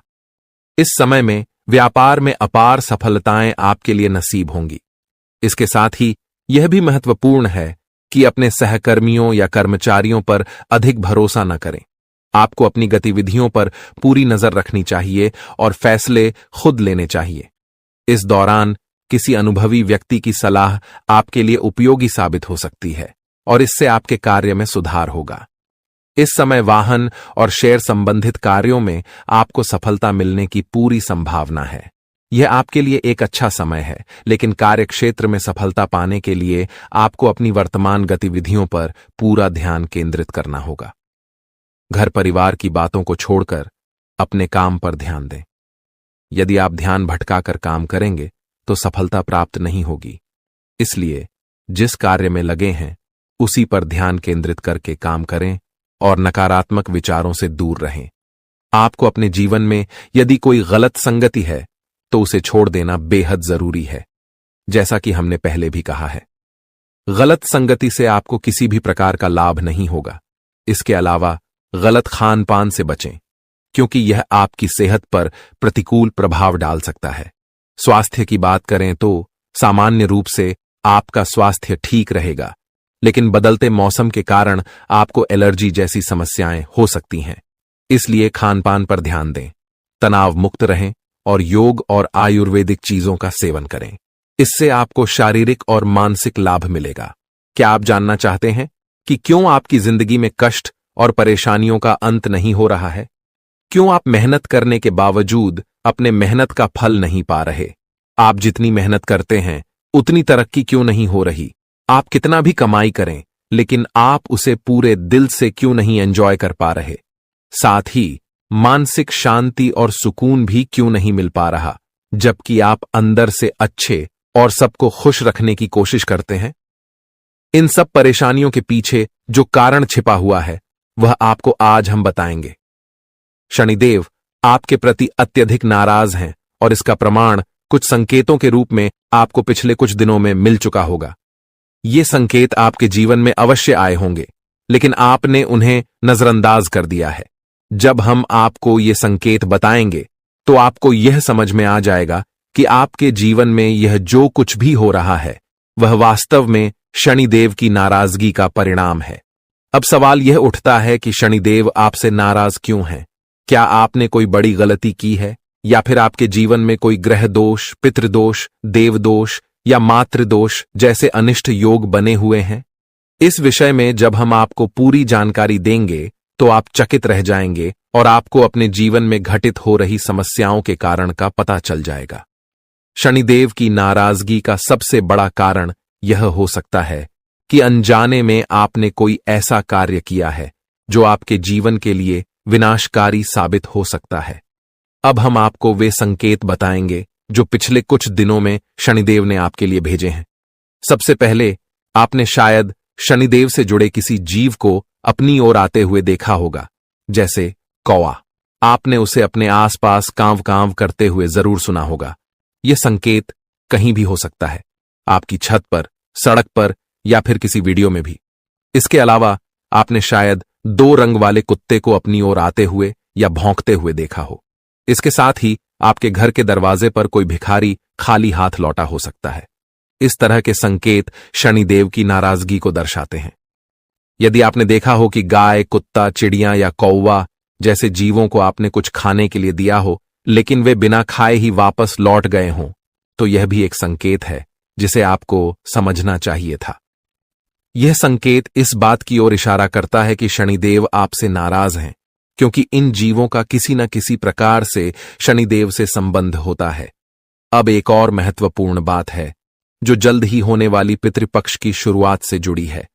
इस समय में व्यापार में अपार सफलताएं आपके लिए नसीब होंगी। इसके साथ ही यह भी महत्वपूर्ण है कि अपने सहकर्मियों या कर्मचारियों पर अधिक भरोसा न करें। आपको अपनी गतिविधियों पर पूरी नजर रखनी चाहिए और फैसले खुद लेने चाहिए। इस दौरान किसी अनुभवी व्यक्ति की सलाह आपके लिए उपयोगी साबित हो सकती है और इससे आपके कार्य में सुधार होगा। इस समय वाहन और शेयर संबंधित कार्यों में आपको सफलता मिलने की पूरी संभावना है। यह आपके लिए एक अच्छा समय है, लेकिन कार्यक्षेत्र में सफलता पाने के लिए आपको अपनी वर्तमान गतिविधियों पर पूरा ध्यान केंद्रित करना होगा। घर परिवार की बातों को छोड़कर अपने काम पर ध्यान दें। यदि आप ध्यान भटकाकर काम करेंगे तो सफलता प्राप्त नहीं होगी। इसलिए जिस कार्य में लगे हैं उसी पर ध्यान केंद्रित करके काम करें और नकारात्मक विचारों से दूर रहें। आपको अपने जीवन में यदि कोई गलत संगति है तो उसे छोड़ देना बेहद जरूरी है। जैसा कि हमने पहले भी कहा है, गलत संगति से आपको किसी भी प्रकार का लाभ नहीं होगा। इसके अलावा गलत खान पान से बचें, क्योंकि यह आपकी सेहत पर प्रतिकूल प्रभाव डाल सकता है। स्वास्थ्य की बात करें तो सामान्य रूप से आपका स्वास्थ्य ठीक रहेगा, लेकिन बदलते मौसम के कारण आपको एलर्जी जैसी समस्याएं हो सकती हैं। इसलिए खानपान पर ध्यान दें, तनाव मुक्त रहें और योग और आयुर्वेदिक चीजों का सेवन करें। इससे आपको शारीरिक और मानसिक लाभ मिलेगा। क्या आप जानना चाहते हैं कि क्यों आपकी जिंदगी में कष्ट और परेशानियों का अंत नहीं हो रहा है? क्यों आप मेहनत करने के बावजूद अपने मेहनत का फल नहीं पा रहे? आप जितनी मेहनत करते हैं उतनी तरक्की क्यों नहीं हो रही? आप कितना भी कमाई करें, लेकिन आप उसे पूरे दिल से क्यों नहीं एंजॉय कर पा रहे? साथ ही मानसिक शांति और सुकून भी क्यों नहीं मिल पा रहा, जबकि आप अंदर से अच्छे और सबको खुश रखने की कोशिश करते हैं? इन सब परेशानियों के पीछे जो कारण छिपा हुआ है वह आपको आज हम बताएंगे। शनिदेव आपके प्रति अत्यधिक नाराज हैं और इसका प्रमाण कुछ संकेतों के रूप में आपको पिछले कुछ दिनों में मिल चुका होगा। ये संकेत आपके जीवन में अवश्य आए होंगे, लेकिन आपने उन्हें नजरअंदाज कर दिया है। जब हम आपको ये संकेत बताएंगे तो आपको यह समझ में आ जाएगा कि आपके जीवन में यह जो कुछ भी हो रहा है वह वास्तव में शनिदेव की नाराजगी का परिणाम है। अब सवाल यह उठता है कि शनिदेव आपसे नाराज क्यों हैं? क्या आपने कोई बड़ी गलती की है, या फिर आपके जीवन में कोई ग्रह दोष, पितृदोष, देवदोष या मातृदोष जैसे अनिष्ट योग बने हुए हैं? इस विषय में जब हम आपको पूरी जानकारी देंगे तो आप चकित रह जाएंगे और आपको अपने जीवन में घटित हो रही समस्याओं के कारण का पता चल जाएगा। शनिदेव की नाराजगी का सबसे बड़ा कारण यह हो सकता है कि अनजाने में आपने कोई ऐसा कार्य किया है जो आपके जीवन के लिए विनाशकारी साबित हो सकता है। अब हम आपको वे संकेत बताएंगे जो पिछले कुछ दिनों में शनिदेव ने आपके लिए भेजे हैं। सबसे पहले आपने शायद शनिदेव से जुड़े किसी जीव को अपनी ओर आते हुए देखा होगा, जैसे कौवा। आपने उसे अपने आसपास कांव कांव करते हुए जरूर सुना होगा। यह संकेत कहीं भी हो सकता है, आपकी छत पर, सड़क पर या फिर किसी वीडियो में भी। इसके अलावा आपने शायद 2 रंग वाले कुत्ते को अपनी ओर आते हुए या भौंकते हुए देखा हो। इसके साथ ही आपके घर के दरवाजे पर कोई भिखारी खाली हाथ लौटा हो सकता है। इस तरह के संकेत शनिदेव की नाराजगी को दर्शाते हैं। यदि आपने देखा हो कि गाय, कुत्ता, चिड़िया या कौवा जैसे जीवों को आपने कुछ खाने के लिए दिया हो लेकिन वे बिना खाए ही वापस लौट गए हों, तो यह भी एक संकेत है जिसे आपको समझना चाहिए था। यह संकेत इस बात की ओर इशारा करता है कि शनिदेव आपसे नाराज हैं, क्योंकि इन जीवों का किसी न किसी प्रकार से शनिदेव से संबंध होता है। अब एक और महत्वपूर्ण बात है जो जल्द ही होने वाली पितृपक्ष की शुरुआत से जुड़ी है।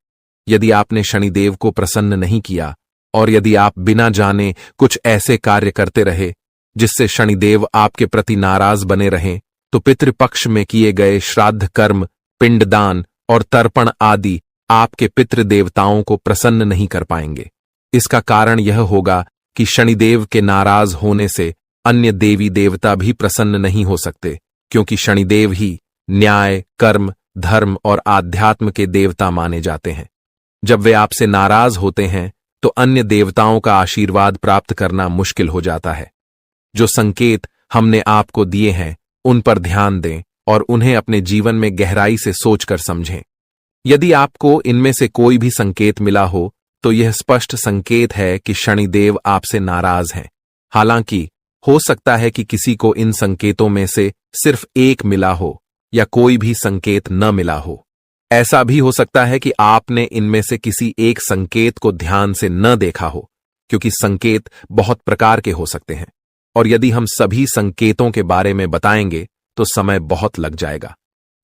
यदि आपने शनिदेव को प्रसन्न नहीं किया और यदि आप बिना जाने कुछ ऐसे कार्य करते रहे जिससे शनिदेव आपके प्रति नाराज बने रहें, तो पितृपक्ष में किए गए श्राद्ध कर्म, पिंडदान और तर्पण आदि आपके पितृ देवताओं को प्रसन्न नहीं कर पाएंगे। इसका कारण यह होगा कि शनिदेव के नाराज होने से अन्य देवी देवता भी प्रसन्न नहीं हो सकते, क्योंकि शनिदेव ही न्याय, कर्म, धर्म और आध्यात्म के देवता माने जाते हैं। जब वे आपसे नाराज होते हैं तो अन्य देवताओं का आशीर्वाद प्राप्त करना मुश्किल हो जाता है। जो संकेत हमने आपको दिए हैं उन पर ध्यान दें और उन्हें अपने जीवन में गहराई से सोचकर समझें। यदि आपको इनमें से कोई भी संकेत मिला हो तो यह स्पष्ट संकेत है कि शनिदेव आपसे नाराज हैं। हालांकि हो सकता है कि किसी को इन संकेतों में से सिर्फ एक मिला हो या कोई भी संकेत न मिला हो। ऐसा भी हो सकता है कि आपने इनमें से किसी एक संकेत को ध्यान से न देखा हो, क्योंकि संकेत बहुत प्रकार के हो सकते हैं और यदि हम सभी संकेतों के बारे में बताएंगे तो समय बहुत लग जाएगा।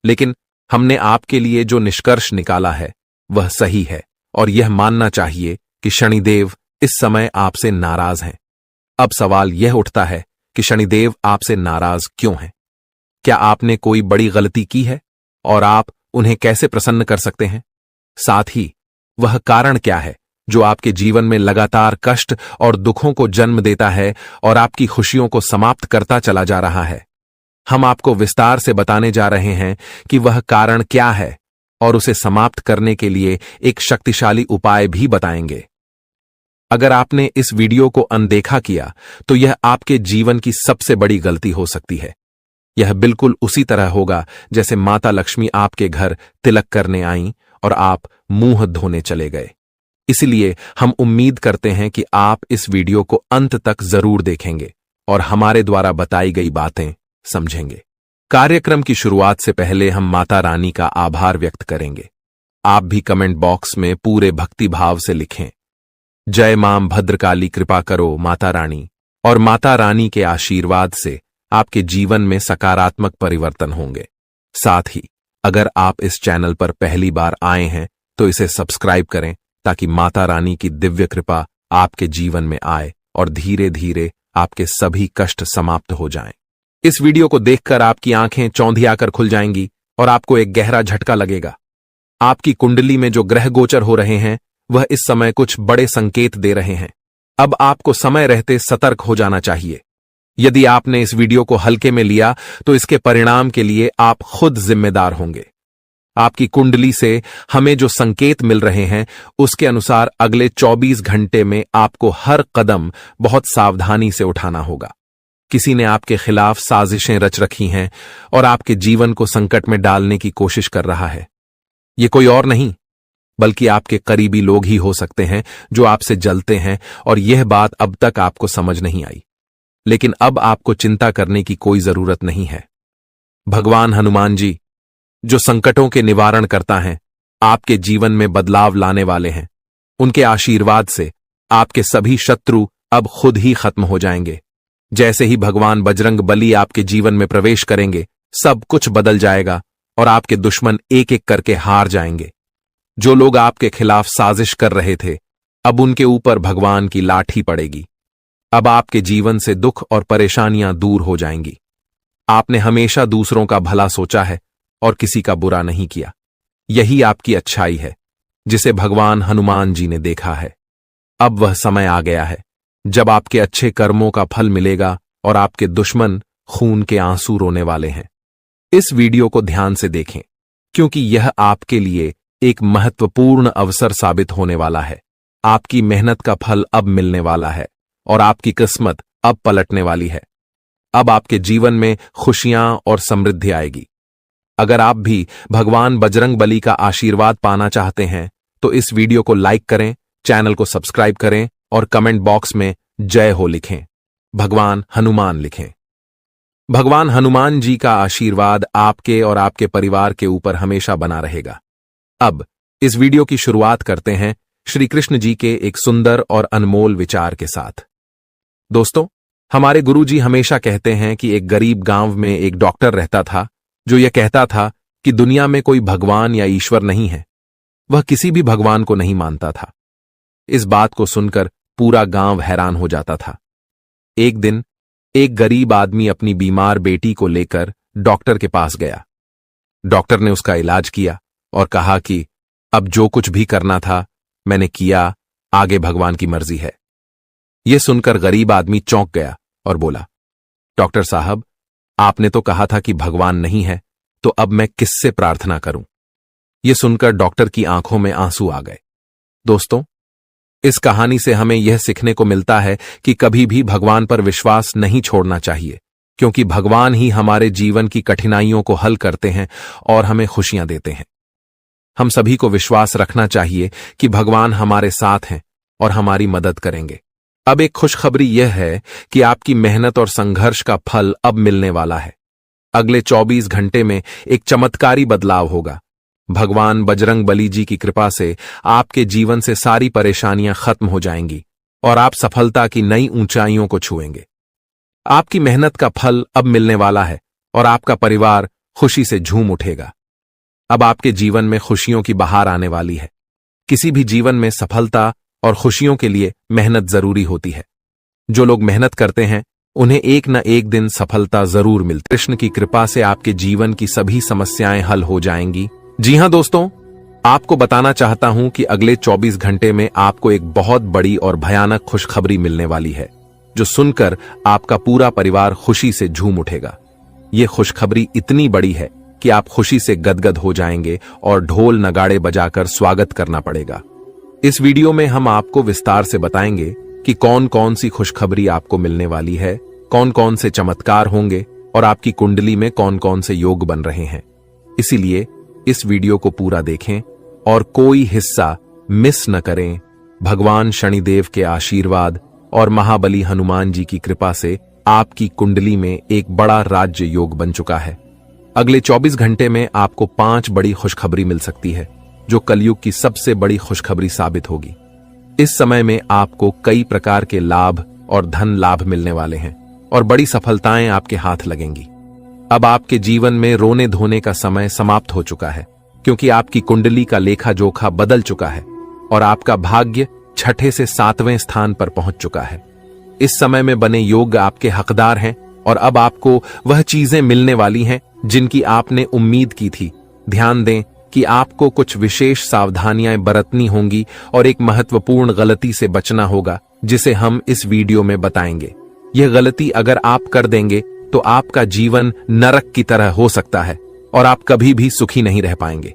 लेकिन हमने आपके लिए जो निष्कर्ष निकाला है वह सही है और यह मानना चाहिए कि शनिदेव इस समय आपसे नाराज हैं। अब सवाल यह उठता है कि शनिदेव आपसे नाराज क्यों हैं? क्या आपने कोई बड़ी गलती की है और आप उन्हें कैसे प्रसन्न कर सकते हैं? साथ ही वह कारण क्या है जो आपके जीवन में लगातार कष्ट और दुखों को जन्म देता है और आपकी खुशियों को समाप्त करता चला जा रहा है? हम आपको विस्तार से बताने जा रहे हैं कि वह कारण क्या है और उसे समाप्त करने के लिए एक शक्तिशाली उपाय भी बताएंगे। अगर आपने इस वीडियो को अनदेखा किया तो यह आपके जीवन की सबसे बड़ी गलती हो सकती है। यह बिल्कुल उसी तरह होगा जैसे माता लक्ष्मी आपके घर तिलक करने आईं और आप मुंह धोने चले गए। इसलिए हम उम्मीद करते हैं कि आप इस वीडियो को अंत तक जरूर देखेंगे और हमारे द्वारा बताई गई बातें समझेंगे। कार्यक्रम की शुरुआत से पहले हम माता रानी का आभार व्यक्त करेंगे। आप भी कमेंट बॉक्स में पूरे भक्ति भाव से लिखें, जय मां भद्रकाली कृपा करो माता रानी, और माता रानी के आशीर्वाद से आपके जीवन में सकारात्मक परिवर्तन होंगे। साथ ही अगर आप इस चैनल पर पहली बार आए हैं तो इसे सब्सक्राइब करें ताकि माता रानी की दिव्य कृपा आपके जीवन में आए और धीरे धीरे आपके सभी कष्ट समाप्त हो जाएं। इस वीडियो को देखकर आपकी आंखें चौंधियाकर खुल जाएंगी और आपको एक गहरा झटका लगेगा। आपकी कुंडली में जो ग्रह गोचर हो रहे हैं वह इस समय कुछ बड़े संकेत दे रहे हैं। अब आपको समय रहते सतर्क हो जाना चाहिए। यदि आपने इस वीडियो को हल्के में लिया तो इसके परिणाम के लिए आप खुद जिम्मेदार होंगे। आपकी कुंडली से हमें जो संकेत मिल रहे हैं उसके अनुसार अगले 24 घंटे में आपको हर कदम बहुत सावधानी से उठाना होगा। किसी ने आपके खिलाफ साजिशें रच रखी हैं और आपके जीवन को संकट में डालने की कोशिश कर रहा है। ये कोई और नहीं बल्कि आपके करीबी लोग ही हो सकते हैं जो आपसे जलते हैं और यह बात अब तक आपको समझ नहीं आई। लेकिन अब आपको चिंता करने की कोई जरूरत नहीं है। भगवान हनुमान जी जो संकटों के निवारण करता है, आपके जीवन में बदलाव लाने वाले हैं। उनके आशीर्वाद से आपके सभी शत्रु अब खुद ही खत्म हो जाएंगे। जैसे ही भगवान बजरंग बली आपके जीवन में प्रवेश करेंगे सब कुछ बदल जाएगा और आपके दुश्मन एक एक करके हार जाएंगे। जो लोग आपके खिलाफ साजिश कर रहे थे अब उनके ऊपर भगवान की लाठी पड़ेगी। अब आपके जीवन से दुख और परेशानियां दूर हो जाएंगी। आपने हमेशा दूसरों का भला सोचा है और किसी का बुरा नहीं किया। यही आपकी अच्छाई है जिसे भगवान हनुमान जी ने देखा है। अब वह समय आ गया है जब आपके अच्छे कर्मों का फल मिलेगा और आपके दुश्मन खून के आंसू रोने वाले हैं। इस वीडियो को ध्यान से देखें क्योंकि यह आपके लिए एक महत्वपूर्ण अवसर साबित होने वाला है। आपकी मेहनत का फल अब मिलने वाला है और आपकी किस्मत अब पलटने वाली है। अब आपके जीवन में खुशियां और समृद्धि आएगी। अगर आप भी भगवान बजरंग बली का आशीर्वाद पाना चाहते हैं तो इस वीडियो को लाइक करें, चैनल को सब्सक्राइब करें और कमेंट बॉक्स में जय हो लिखें, भगवान हनुमान लिखें। भगवान हनुमान जी का आशीर्वाद आपके और आपके परिवार के ऊपर हमेशा बना रहेगा। अब इस वीडियो की शुरुआत करते हैं श्री कृष्ण जी के एक सुंदर और अनमोल विचार के साथ। दोस्तों, हमारे गुरुजी हमेशा कहते हैं कि एक गरीब गांव में एक डॉक्टर रहता था जो यह कहता था कि दुनिया में कोई भगवान या ईश्वर नहीं है। वह किसी भी भगवान को नहीं मानता था। इस बात को सुनकर पूरा गांव हैरान हो जाता था। एक दिन एक गरीब आदमी अपनी बीमार बेटी को लेकर डॉक्टर के पास गया। डॉक्टर ने उसका इलाज किया और कहा कि अब जो कुछ भी करना था मैंने किया, आगे भगवान की मर्जी है। यह सुनकर गरीब आदमी चौंक गया और बोला, डॉक्टर साहब, आपने तो कहा था कि भगवान नहीं है, तो अब मैं किससे प्रार्थना करूं? यह सुनकर डॉक्टर की आंखों में आंसू आ गए। दोस्तों, इस कहानी से हमें यह सीखने को मिलता है कि कभी भी भगवान पर विश्वास नहीं छोड़ना चाहिए, क्योंकि भगवान ही हमारे जीवन की कठिनाइयों को हल करते हैं और हमें खुशियां देते हैं। हम सभी को विश्वास रखना चाहिए कि भगवान हमारे साथ हैं और हमारी मदद करेंगे। अब एक खुशखबरी यह है कि आपकी मेहनत और संघर्ष का फल अब मिलने वाला है। अगले 24 घंटे में एक चमत्कारी बदलाव होगा। भगवान बजरंग बली जी की कृपा से आपके जीवन से सारी परेशानियां खत्म हो जाएंगी और आप सफलता की नई ऊंचाइयों को छुएंगे। आपकी मेहनत का फल अब मिलने वाला है और आपका परिवार खुशी से झूम उठेगा। अब आपके जीवन में खुशियों की बहार आने वाली है। किसी भी जीवन में सफलता और खुशियों के लिए मेहनत जरूरी होती है। जो लोग मेहनत करते हैं उन्हें एक न एक दिन सफलता जरूर मिलती। कृष्ण की कृपा से आपके जीवन की सभी समस्याएं हल हो जाएंगी। जी हां दोस्तों, आपको बताना चाहता हूं कि अगले 24 घंटे में आपको एक बहुत बड़ी और भयानक खुशखबरी मिलने वाली है, जो सुनकर आपका पूरा परिवार खुशी से झूम उठेगा। यह खुशखबरी इतनी बड़ी है कि आप खुशी से गदगद हो जाएंगे और ढोल नगाड़े बजाकर स्वागत करना पड़ेगा। इस वीडियो में हम आपको विस्तार से बताएंगे कि कौन कौन सी खुशखबरी आपको मिलने वाली है, कौन कौन से चमत्कार होंगे और आपकी कुंडली में कौन कौन से योग बन रहे हैं। इसीलिए इस वीडियो को पूरा देखें और कोई हिस्सा मिस न करें। भगवान शनिदेव के आशीर्वाद और महाबली हनुमान जी की कृपा से आपकी कुंडली में एक बड़ा राज्य योग बन चुका है। अगले 24 घंटे में आपको 5 बड़ी खुशखबरी मिल सकती है, जो कलयुग की सबसे बड़ी खुशखबरी साबित होगी। इस समय में आपको कई प्रकार के लाभ और धन लाभ मिलने वाले हैं और बड़ी सफलताएं आपके हाथ लगेंगी। अब आपके जीवन में रोने धोने का समय समाप्त हो चुका है, क्योंकि आपकी कुंडली का लेखा जोखा बदल चुका है और आपका भाग्य 6 से 7वें स्थान पर पहुंच चुका है। इस समय में बने योग आपके हकदार हैं और अब आपको वह चीजें मिलने वाली हैं जिनकी आपने उम्मीद की थी। ध्यान दें कि आपको कुछ विशेष सावधानियां बरतनी होंगी और एक महत्वपूर्ण गलती से बचना होगा, जिसे हम इस वीडियो में बताएंगे। यह गलती अगर आप कर देंगे तो आपका जीवन नरक की तरह हो सकता है और आप कभी भी सुखी नहीं रह पाएंगे।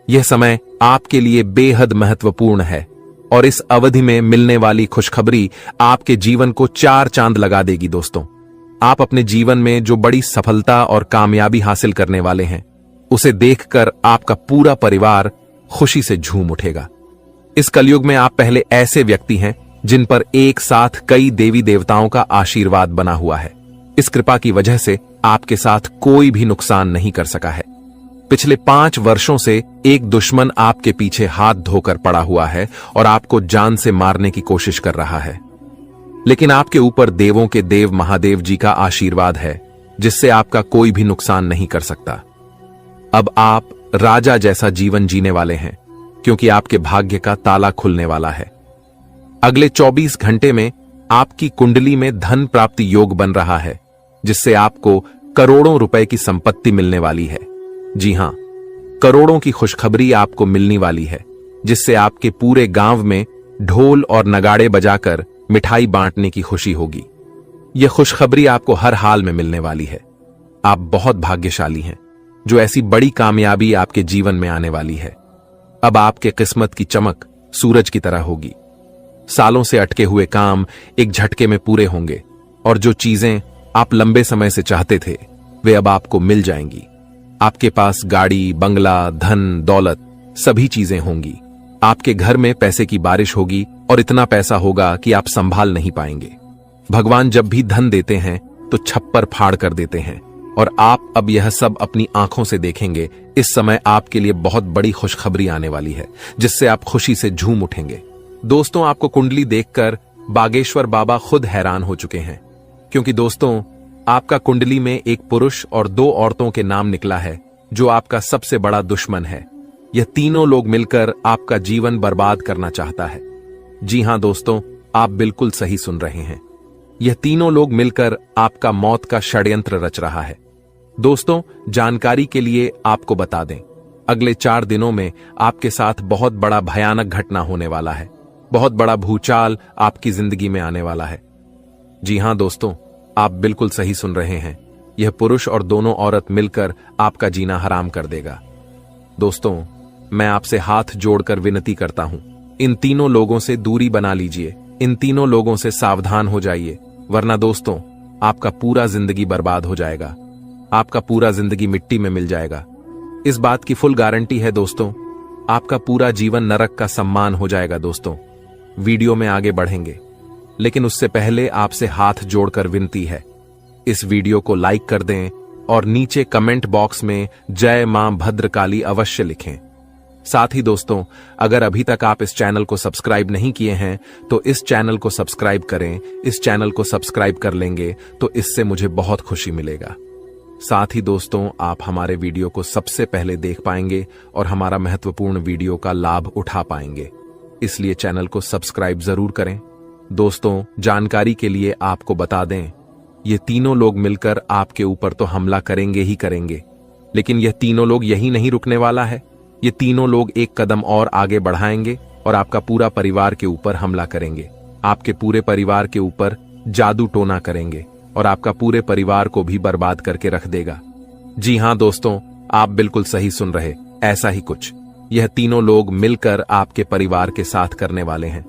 यह समय आपके लिए बेहद महत्वपूर्ण है और इस अवधि में मिलने वाली खुशखबरी आपके जीवन को 4 चांद लगा देगी। दोस्तों, आप अपने जीवन में जो बड़ी सफलता और कामयाबी हासिल करने वाले हैं, उसे देखकर आपका पूरा परिवार खुशी से झूम उठेगा। इस कलयुग में आप पहले ऐसे व्यक्ति हैं जिन पर एक साथ कई देवी देवताओं का आशीर्वाद बना हुआ है। इस कृपा की वजह से आपके साथ कोई भी नुकसान नहीं कर सका है। पिछले 5 वर्षों से एक दुश्मन आपके पीछे हाथ धोकर पड़ा हुआ है और आपको जान से मारने की कोशिश कर रहा है, लेकिन आपके ऊपर देवों के देव महादेव जी का आशीर्वाद है, जिससे आपका कोई भी नुकसान नहीं कर सकता। अब आप राजा जैसा जीवन जीने वाले हैं, क्योंकि आपके भाग्य का ताला खुलने वाला है। अगले 24 घंटे में आपकी कुंडली में धन प्राप्ति योग बन रहा है, जिससे आपको करोड़ों रुपए की संपत्ति मिलने वाली है। जी हां, करोड़ों की खुशखबरी आपको मिलने वाली है, जिससे आपके पूरे गांव में ढोल और नगाड़े बजाकर मिठाई बांटने की खुशी होगी। यह खुशखबरी आपको हर हाल में मिलने वाली है। आप बहुत भाग्यशाली हैं, जो ऐसी बड़ी कामयाबी आपके जीवन में आने वाली है। अब आपके किस्मत की चमक सूरज की तरह होगी। सालों से अटके हुए काम एक झटके में पूरे होंगे और जो चीजें आप लंबे समय से चाहते थे, वे अब आपको मिल जाएंगी। आपके पास गाड़ी, बंगला, धन, दौलत सभी चीजें होंगी। आपके घर में पैसे की बारिश होगी और इतना पैसा होगा कि आप संभाल नहीं पाएंगे। भगवान जब भी धन देते हैं तो छप्पर फाड़ कर देते हैं और आप अब यह सब अपनी आंखों से देखेंगे। इस समय आपके लिए बहुत बड़ी खुशखबरी आने वाली है, जिससे आप खुशी से झूम उठेंगे। दोस्तों, आपको कुंडली देखकर बागेश्वर बाबा खुद हैरान हो चुके हैं, क्योंकि दोस्तों, आपका कुंडली में एक पुरुष और 2 औरतों के नाम निकला है, जो आपका सबसे बड़ा दुश्मन है। यह तीनों लोग मिलकर आपका जीवन बर्बाद करना चाहता है। जी हां दोस्तों, आप बिल्कुल सही सुन रहे हैं। यह तीनों लोग मिलकर आपका मौत का षड्यंत्र रच रहा है। दोस्तों, जानकारी के लिए आपको बता दें, अगले 4 दिनों में आपके साथ बहुत बड़ा भयानक घटना होने वाला है। बहुत बड़ा भूचाल आपकी जिंदगी में आने वाला है। जी हां दोस्तों, आप बिल्कुल सही सुन रहे हैं। यह पुरुष और दोनों औरत मिलकर आपका जीना हराम कर देगा। दोस्तों, मैं आपसे हाथ जोड़कर विनती करता हूं, इन तीनों लोगों से दूरी बना लीजिए। इन तीनों लोगों से सावधान हो जाइए, वरना दोस्तों, आपका पूरा जिंदगी बर्बाद हो जाएगा। आपका पूरा जिंदगी मिट्टी में मिल जाएगा। इस बात की फुल गारंटी है दोस्तों। आपका पूरा जीवन नरक का सम्मान हो जाएगा। दोस्तों, वीडियो में आगे बढ़ेंगे, लेकिन उससे पहले आपसे हाथ जोड़कर विनती है, इस वीडियो को लाइक कर दें, और नीचे कमेंट बॉक्स में जय मां भद्रकाली अवश्य लिखें। साथ ही दोस्तों, अगर अभी तक आप इस चैनल को सब्सक्राइब नहीं किए हैं तो इस चैनल को सब्सक्राइब करें। इस चैनल को सब्सक्राइब कर लेंगे तो इससे मुझे बहुत खुशी मिलेगा। साथ ही दोस्तों, आप हमारे वीडियो को सबसे पहले देख पाएंगे और हमारा महत्वपूर्ण वीडियो का लाभ उठा पाएंगे, इसलिए चैनल को सब्सक्राइब जरूर करें। दोस्तों, जानकारी के लिए आपको बता दें, ये तीनों लोग मिलकर आपके ऊपर तो हमला करेंगे ही करेंगे, लेकिन यह तीनों लोग यही नहीं रुकने वाला है। ये तीनों लोग एक कदम और आगे बढ़ाएंगे और आपका पूरा परिवार के ऊपर हमला करेंगे। आपके पूरे परिवार के ऊपर जादू टोना करेंगे और आपका पूरे परिवार को भी बर्बाद करके रख देगा। जी हां दोस्तों, आप बिल्कुल सही सुन रहे, ऐसा ही कुछ यह तीनों लोग मिलकर आपके परिवार के साथ करने वाले हैं।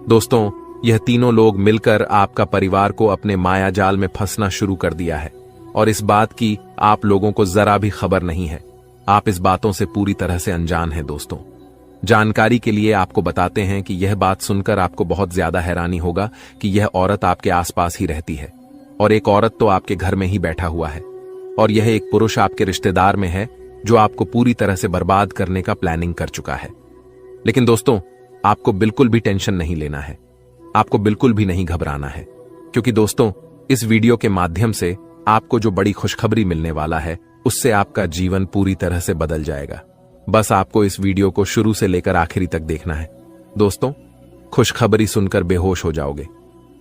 दोस्तों, यह तीनों लोग मिलकर आपका परिवार को अपने माया जाल में फंसना शुरू कर दिया है और इस बात की आप लोगों को जरा भी खबर नहीं है। आप इस बातों से पूरी तरह से अनजान हैं। दोस्तों, जानकारी के लिए आपको बताते हैं कि यह बात सुनकर आपको बहुत ज्यादा हैरानी होगा कि यह औरत आपके आसपास ही रहती है और एक औरत तो आपके घर में ही बैठा हुआ है और यह एक पुरुष आपके रिश्तेदार में है जो आपको पूरी तरह से बर्बाद करने का प्लानिंग कर चुका है। लेकिन दोस्तों, आपको बिल्कुल भी टेंशन नहीं लेना है, आपको बिल्कुल भी नहीं घबराना है, क्योंकि दोस्तों, इस वीडियो के माध्यम से आपको जो बड़ी खुशखबरी मिलने वाला है उससे आपका जीवन पूरी तरह से बदल जाएगा। बस आपको इस वीडियो को शुरू से लेकर आखिरी तक देखना है। दोस्तों, खुशखबरी सुनकर बेहोश हो जाओगे,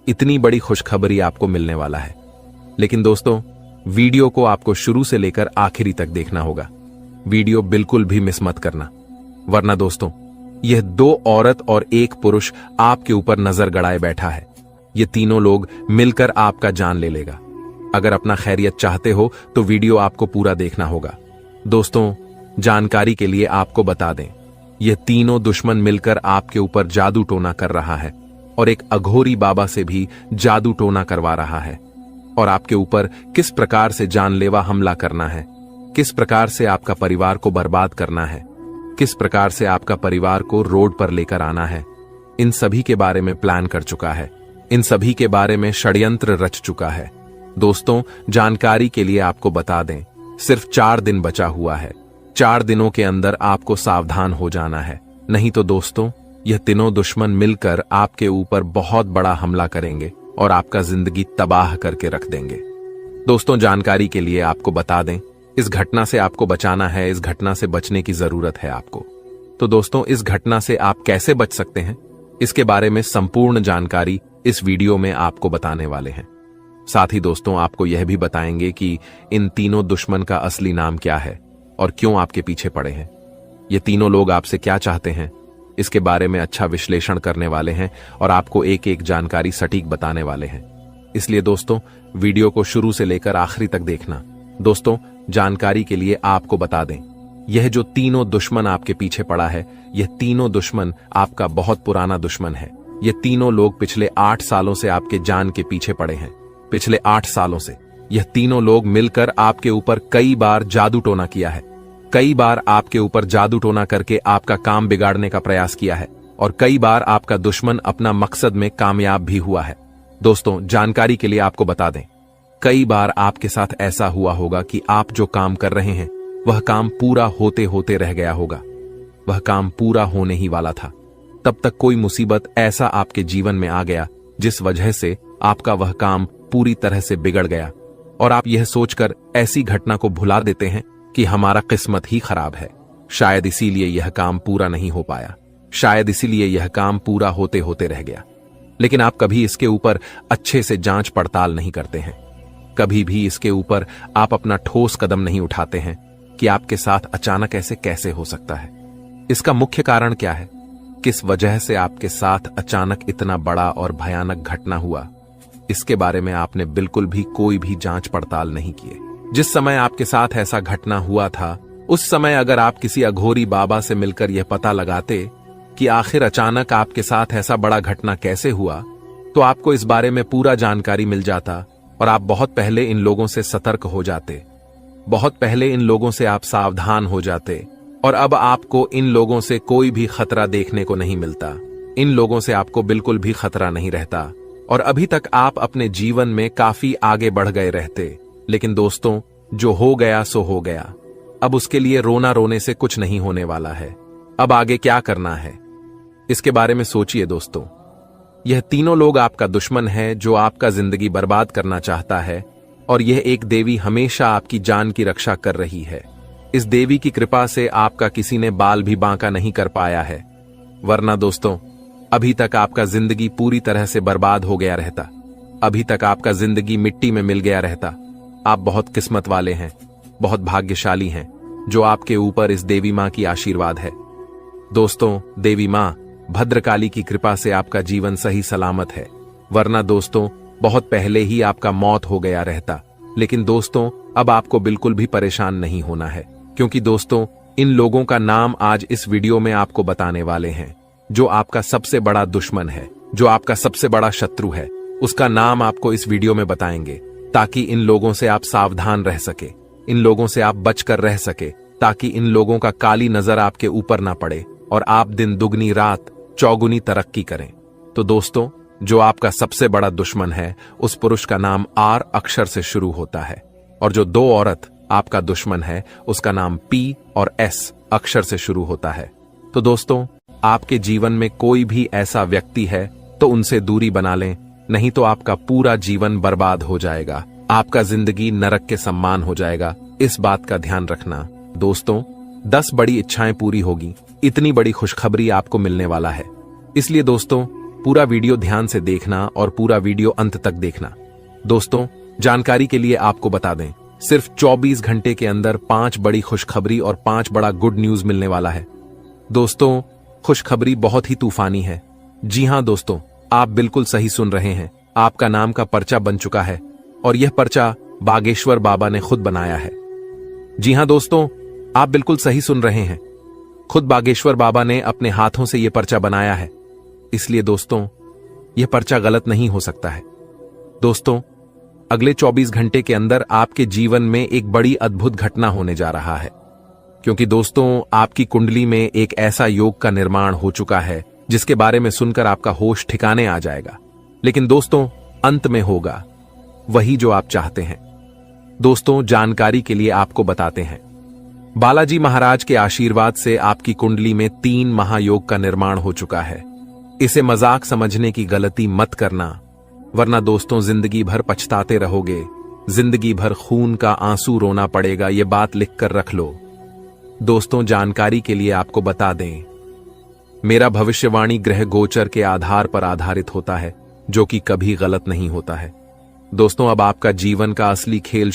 इतनी बड़ी खुशखबरी आपको मिलने वाला है। लेकिन दोस्तों, वीडियो को आपको शुरू से लेकर आखिरी तक देखना होगा। वीडियो बिल्कुल भी मिस मत करना, वरना दोस्तों, यह दो औरत और एक पुरुष आपके ऊपर नजर गड़ाए बैठा है। ये तीनों लोग मिलकर आपका जान ले लेगा। अगर अपना खैरियत चाहते हो तो वीडियो आपको पूरा देखना होगा। दोस्तों, जानकारी के लिए आपको बता दें, ये तीनों दुश्मन मिलकर आपके ऊपर जादू टोना कर रहा है और एक अघोरी बाबा से भी जादू टोना करवा रहा है और आपके ऊपर किस प्रकार से जानलेवा हमला करना है, किस प्रकार से आपका परिवार को बर्बाद करना है, किस प्रकार से आपका परिवार को रोड पर लेकर आना है, इन सभी के बारे में प्लान कर चुका है। इन सभी के बारे में षड्यंत्र रच चुका है। दोस्तों, जानकारी के लिए आपको बता दें, सिर्फ 4 दिन बचा हुआ है। 4 दिनों के अंदर आपको सावधान हो जाना है, नहीं तो दोस्तों, यह तीनों दुश्मन मिलकर आपके ऊपर बहुत बड़ा हमला करेंगे और आपका जिंदगी तबाह करके रख देंगे। दोस्तों, जानकारी के लिए आपको बता दें, इस घटना से आपको बचाना है, इस घटना से बचने की जरूरत है आपको। तो दोस्तों, इस घटना से आप कैसे बच सकते हैं, इसके बारे में संपूर्ण जानकारी इस वीडियो में आपको बताने वाले हैं। साथ ही दोस्तों, आपको यह भी बताएंगे कि इन तीनों दुश्मन का असली नाम क्या है और क्यों आपके पीछे पड़े हैं। ये तीनों लोग आपसे क्या चाहते हैं, इसके बारे में अच्छा विश्लेषण करने वाले हैं और आपको एक एक जानकारी सटीक बताने वाले हैं। इसलिए दोस्तों, वीडियो को शुरू से लेकर आखिरी तक देखना। दोस्तों, जानकारी के लिए आपको बता दें, यह जो तीनों दुश्मन आपके पीछे पड़ा है, यह तीनों दुश्मन आपका बहुत पुराना दुश्मन है। ये तीनों लोग पिछले 8 सालों से आपके जान के पीछे पड़े हैं। पिछले 8 सालों से यह तीनों लोग मिलकर आपके ऊपर कई बार जादू टोना किया है। कई बार आपके ऊपर जादू टोना करके आपका काम बिगाड़ने का प्रयास किया है और कई बार आपका दुश्मन अपना मकसद में कामयाब भी हुआ है। दोस्तों, जानकारी के लिए आपको बता दें, कई बार आपके साथ ऐसा हुआ होगा कि आप जो काम कर रहे हैं वह काम पूरा होते होते रह गया होगा। वह काम पूरा होने ही वाला था, तब तक कोई मुसीबत ऐसा आपके जीवन में आ गया जिस वजह से आपका वह काम पूरी तरह से बिगड़ गया और आप यह सोचकर ऐसी घटना को भुला देते हैं कि हमारा किस्मत ही खराब है, शायद इसीलिए यह काम पूरा नहीं हो पाया, शायद इसीलिए यह काम पूरा होते होते रह गया। लेकिन आप कभी इसके ऊपर अच्छे से जांच पड़ताल नहीं करते हैं, कभी भी इसके ऊपर आप अपना ठोस कदम नहीं उठाते हैं कि आपके साथ अचानक ऐसे कैसे हो सकता है, इसका मुख्य कारण क्या है, किस वजह से आपके साथ अचानक इतना बड़ा और भयानक घटना हुआ, इसके बारे में आपने बिल्कुल भी कोई भी जांच पड़ताल नहीं किए। जिस समय आपके साथ ऐसा घटना हुआ था, उस समय अगर आप किसी अघोरी बाबा से मिलकर यह पता लगाते कि आखिर अचानक आपके साथ ऐसा बड़ा घटना कैसे हुआ, तो आपको इस बारे में पूरा जानकारी मिल जाता और आप बहुत पहले इन लोगों से सतर्क हो जाते, बहुत पहले इन लोगों से आप सावधान हो जाते और अब आपको इन लोगों से कोई भी खतरा देखने को नहीं मिलता। इन लोगों से आपको बिल्कुल भी खतरा नहीं रहता और अभी तक आप अपने जीवन में काफी आगे बढ़ गए रहते। लेकिन दोस्तों, जो हो गया सो हो गया। अब उसके लिए रोना रोने से कुछ नहीं होने वाला है। अब आगे क्या करना है, इसके बारे में सोचिए दोस्तों। यह तीनों लोग आपका दुश्मन है जो आपका जिंदगी बर्बाद करना चाहता है, और यह एक देवी हमेशा आपकी जान की रक्षा कर रही है। इस देवी की कृपा से आपका किसी ने बाल भी बांका नहीं कर पाया है, वरना दोस्तों अभी तक आपका जिंदगी पूरी तरह से बर्बाद हो गया रहता। अभी तक आपका जिंदगी मिट्टी में मिल गया रहता। आप बहुत किस्मत वाले हैं, बहुत भाग्यशाली हैं जो आपके ऊपर इस देवी मां की आशीर्वाद है। दोस्तों देवी मां भद्रकाली की कृपा से आपका जीवन सही सलामत है, वरना दोस्तों बहुत पहले ही आपका मौत हो गया रहता। लेकिन दोस्तों अब आपको बिल्कुल भी परेशान नहीं होना है, क्योंकि दोस्तों इन लोगों का नाम आज इस वीडियो में आपको बताने वाले हैं। जो आपका सबसे बड़ा दुश्मन है, जो आपका सबसे बड़ा शत्रु है, उसका नाम आपको इस वीडियो में बताएंगे, ताकि इन लोगों से आप सावधान रह सके, इन लोगों से आप बचकर रह सके, ताकि इन लोगों का काली नजर आपके ऊपर ना पड़े और आप दिन दुगनी रात चौगुनी तरक्की करें। तो दोस्तों जो आपका सबसे बड़ा दुश्मन है, उस पुरुष का नाम आर अक्षर से शुरू होता है, और जो दो औरत आपका दुश्मन है उसका नाम पी और एस अक्षर से शुरू होता है। तो दोस्तों आपके जीवन में कोई भी ऐसा व्यक्ति है तो उनसे दूरी बना लें, नहीं तो आपका पूरा जीवन बर्बाद हो जाएगा, आपका जिंदगी नरक के सम्मान हो जाएगा। इस बात का ध्यान रखना। दोस्तों 10 बड़ी इच्छाएं पूरी होगी, इतनी बड़ी खुशखबरी आपको मिलने वाला है। इसलिए दोस्तों पूरा वीडियो ध्यान से देखना और पूरा वीडियो अंत तक देखना। दोस्तों जानकारी के लिए आपको बता दें, सिर्फ 24 घंटे के अंदर 5 बड़ी खुशखबरी और 5 बड़ा गुड न्यूज मिलने वाला है। दोस्तों खुशखबरी बहुत ही तूफानी है। जी हां दोस्तों, आप बिल्कुल सही सुन रहे हैं। आपका नाम का पर्चा बन चुका है, और यह पर्चा बागेश्वर बाबा ने खुद बनाया है। जी हां दोस्तों, आप बिल्कुल सही सुन रहे हैं। खुद बागेश्वर बाबा ने अपने हाथों से यह पर्चा बनाया है। इसलिए दोस्तों यह पर्चा गलत नहीं हो सकता है। दोस्तों अगले 24 घंटे के अंदर आपके जीवन में एक बड़ी अद्भुत घटना होने जा रहा है, क्योंकि दोस्तों आपकी कुंडली में एक ऐसा योग का निर्माण हो चुका है जिसके बारे में सुनकर आपका होश ठिकाने आ जाएगा। लेकिन दोस्तों अंत में होगा वही जो आप चाहते हैं। दोस्तों जानकारी के लिए आपको बताते हैं, बालाजी महाराज के आशीर्वाद से आपकी कुंडली में 3 महायोग का निर्माण हो चुका है। इसे मजाक समझने की गलती मत करना, वरना दोस्तों जिंदगी भर पछताते रहोगे, जिंदगी भर खून का आंसू रोना पड़ेगा। ये बात लिखकर रख लो। दोस्तों जानकारी के लिए आपको बता दें, मेरा भविष्यवाणी ग्रह गोचर के आधार पर आधारित होता है, जो कि कभी गलत नहीं होता है। दोस्तों अब आपका जीवन का असली खेल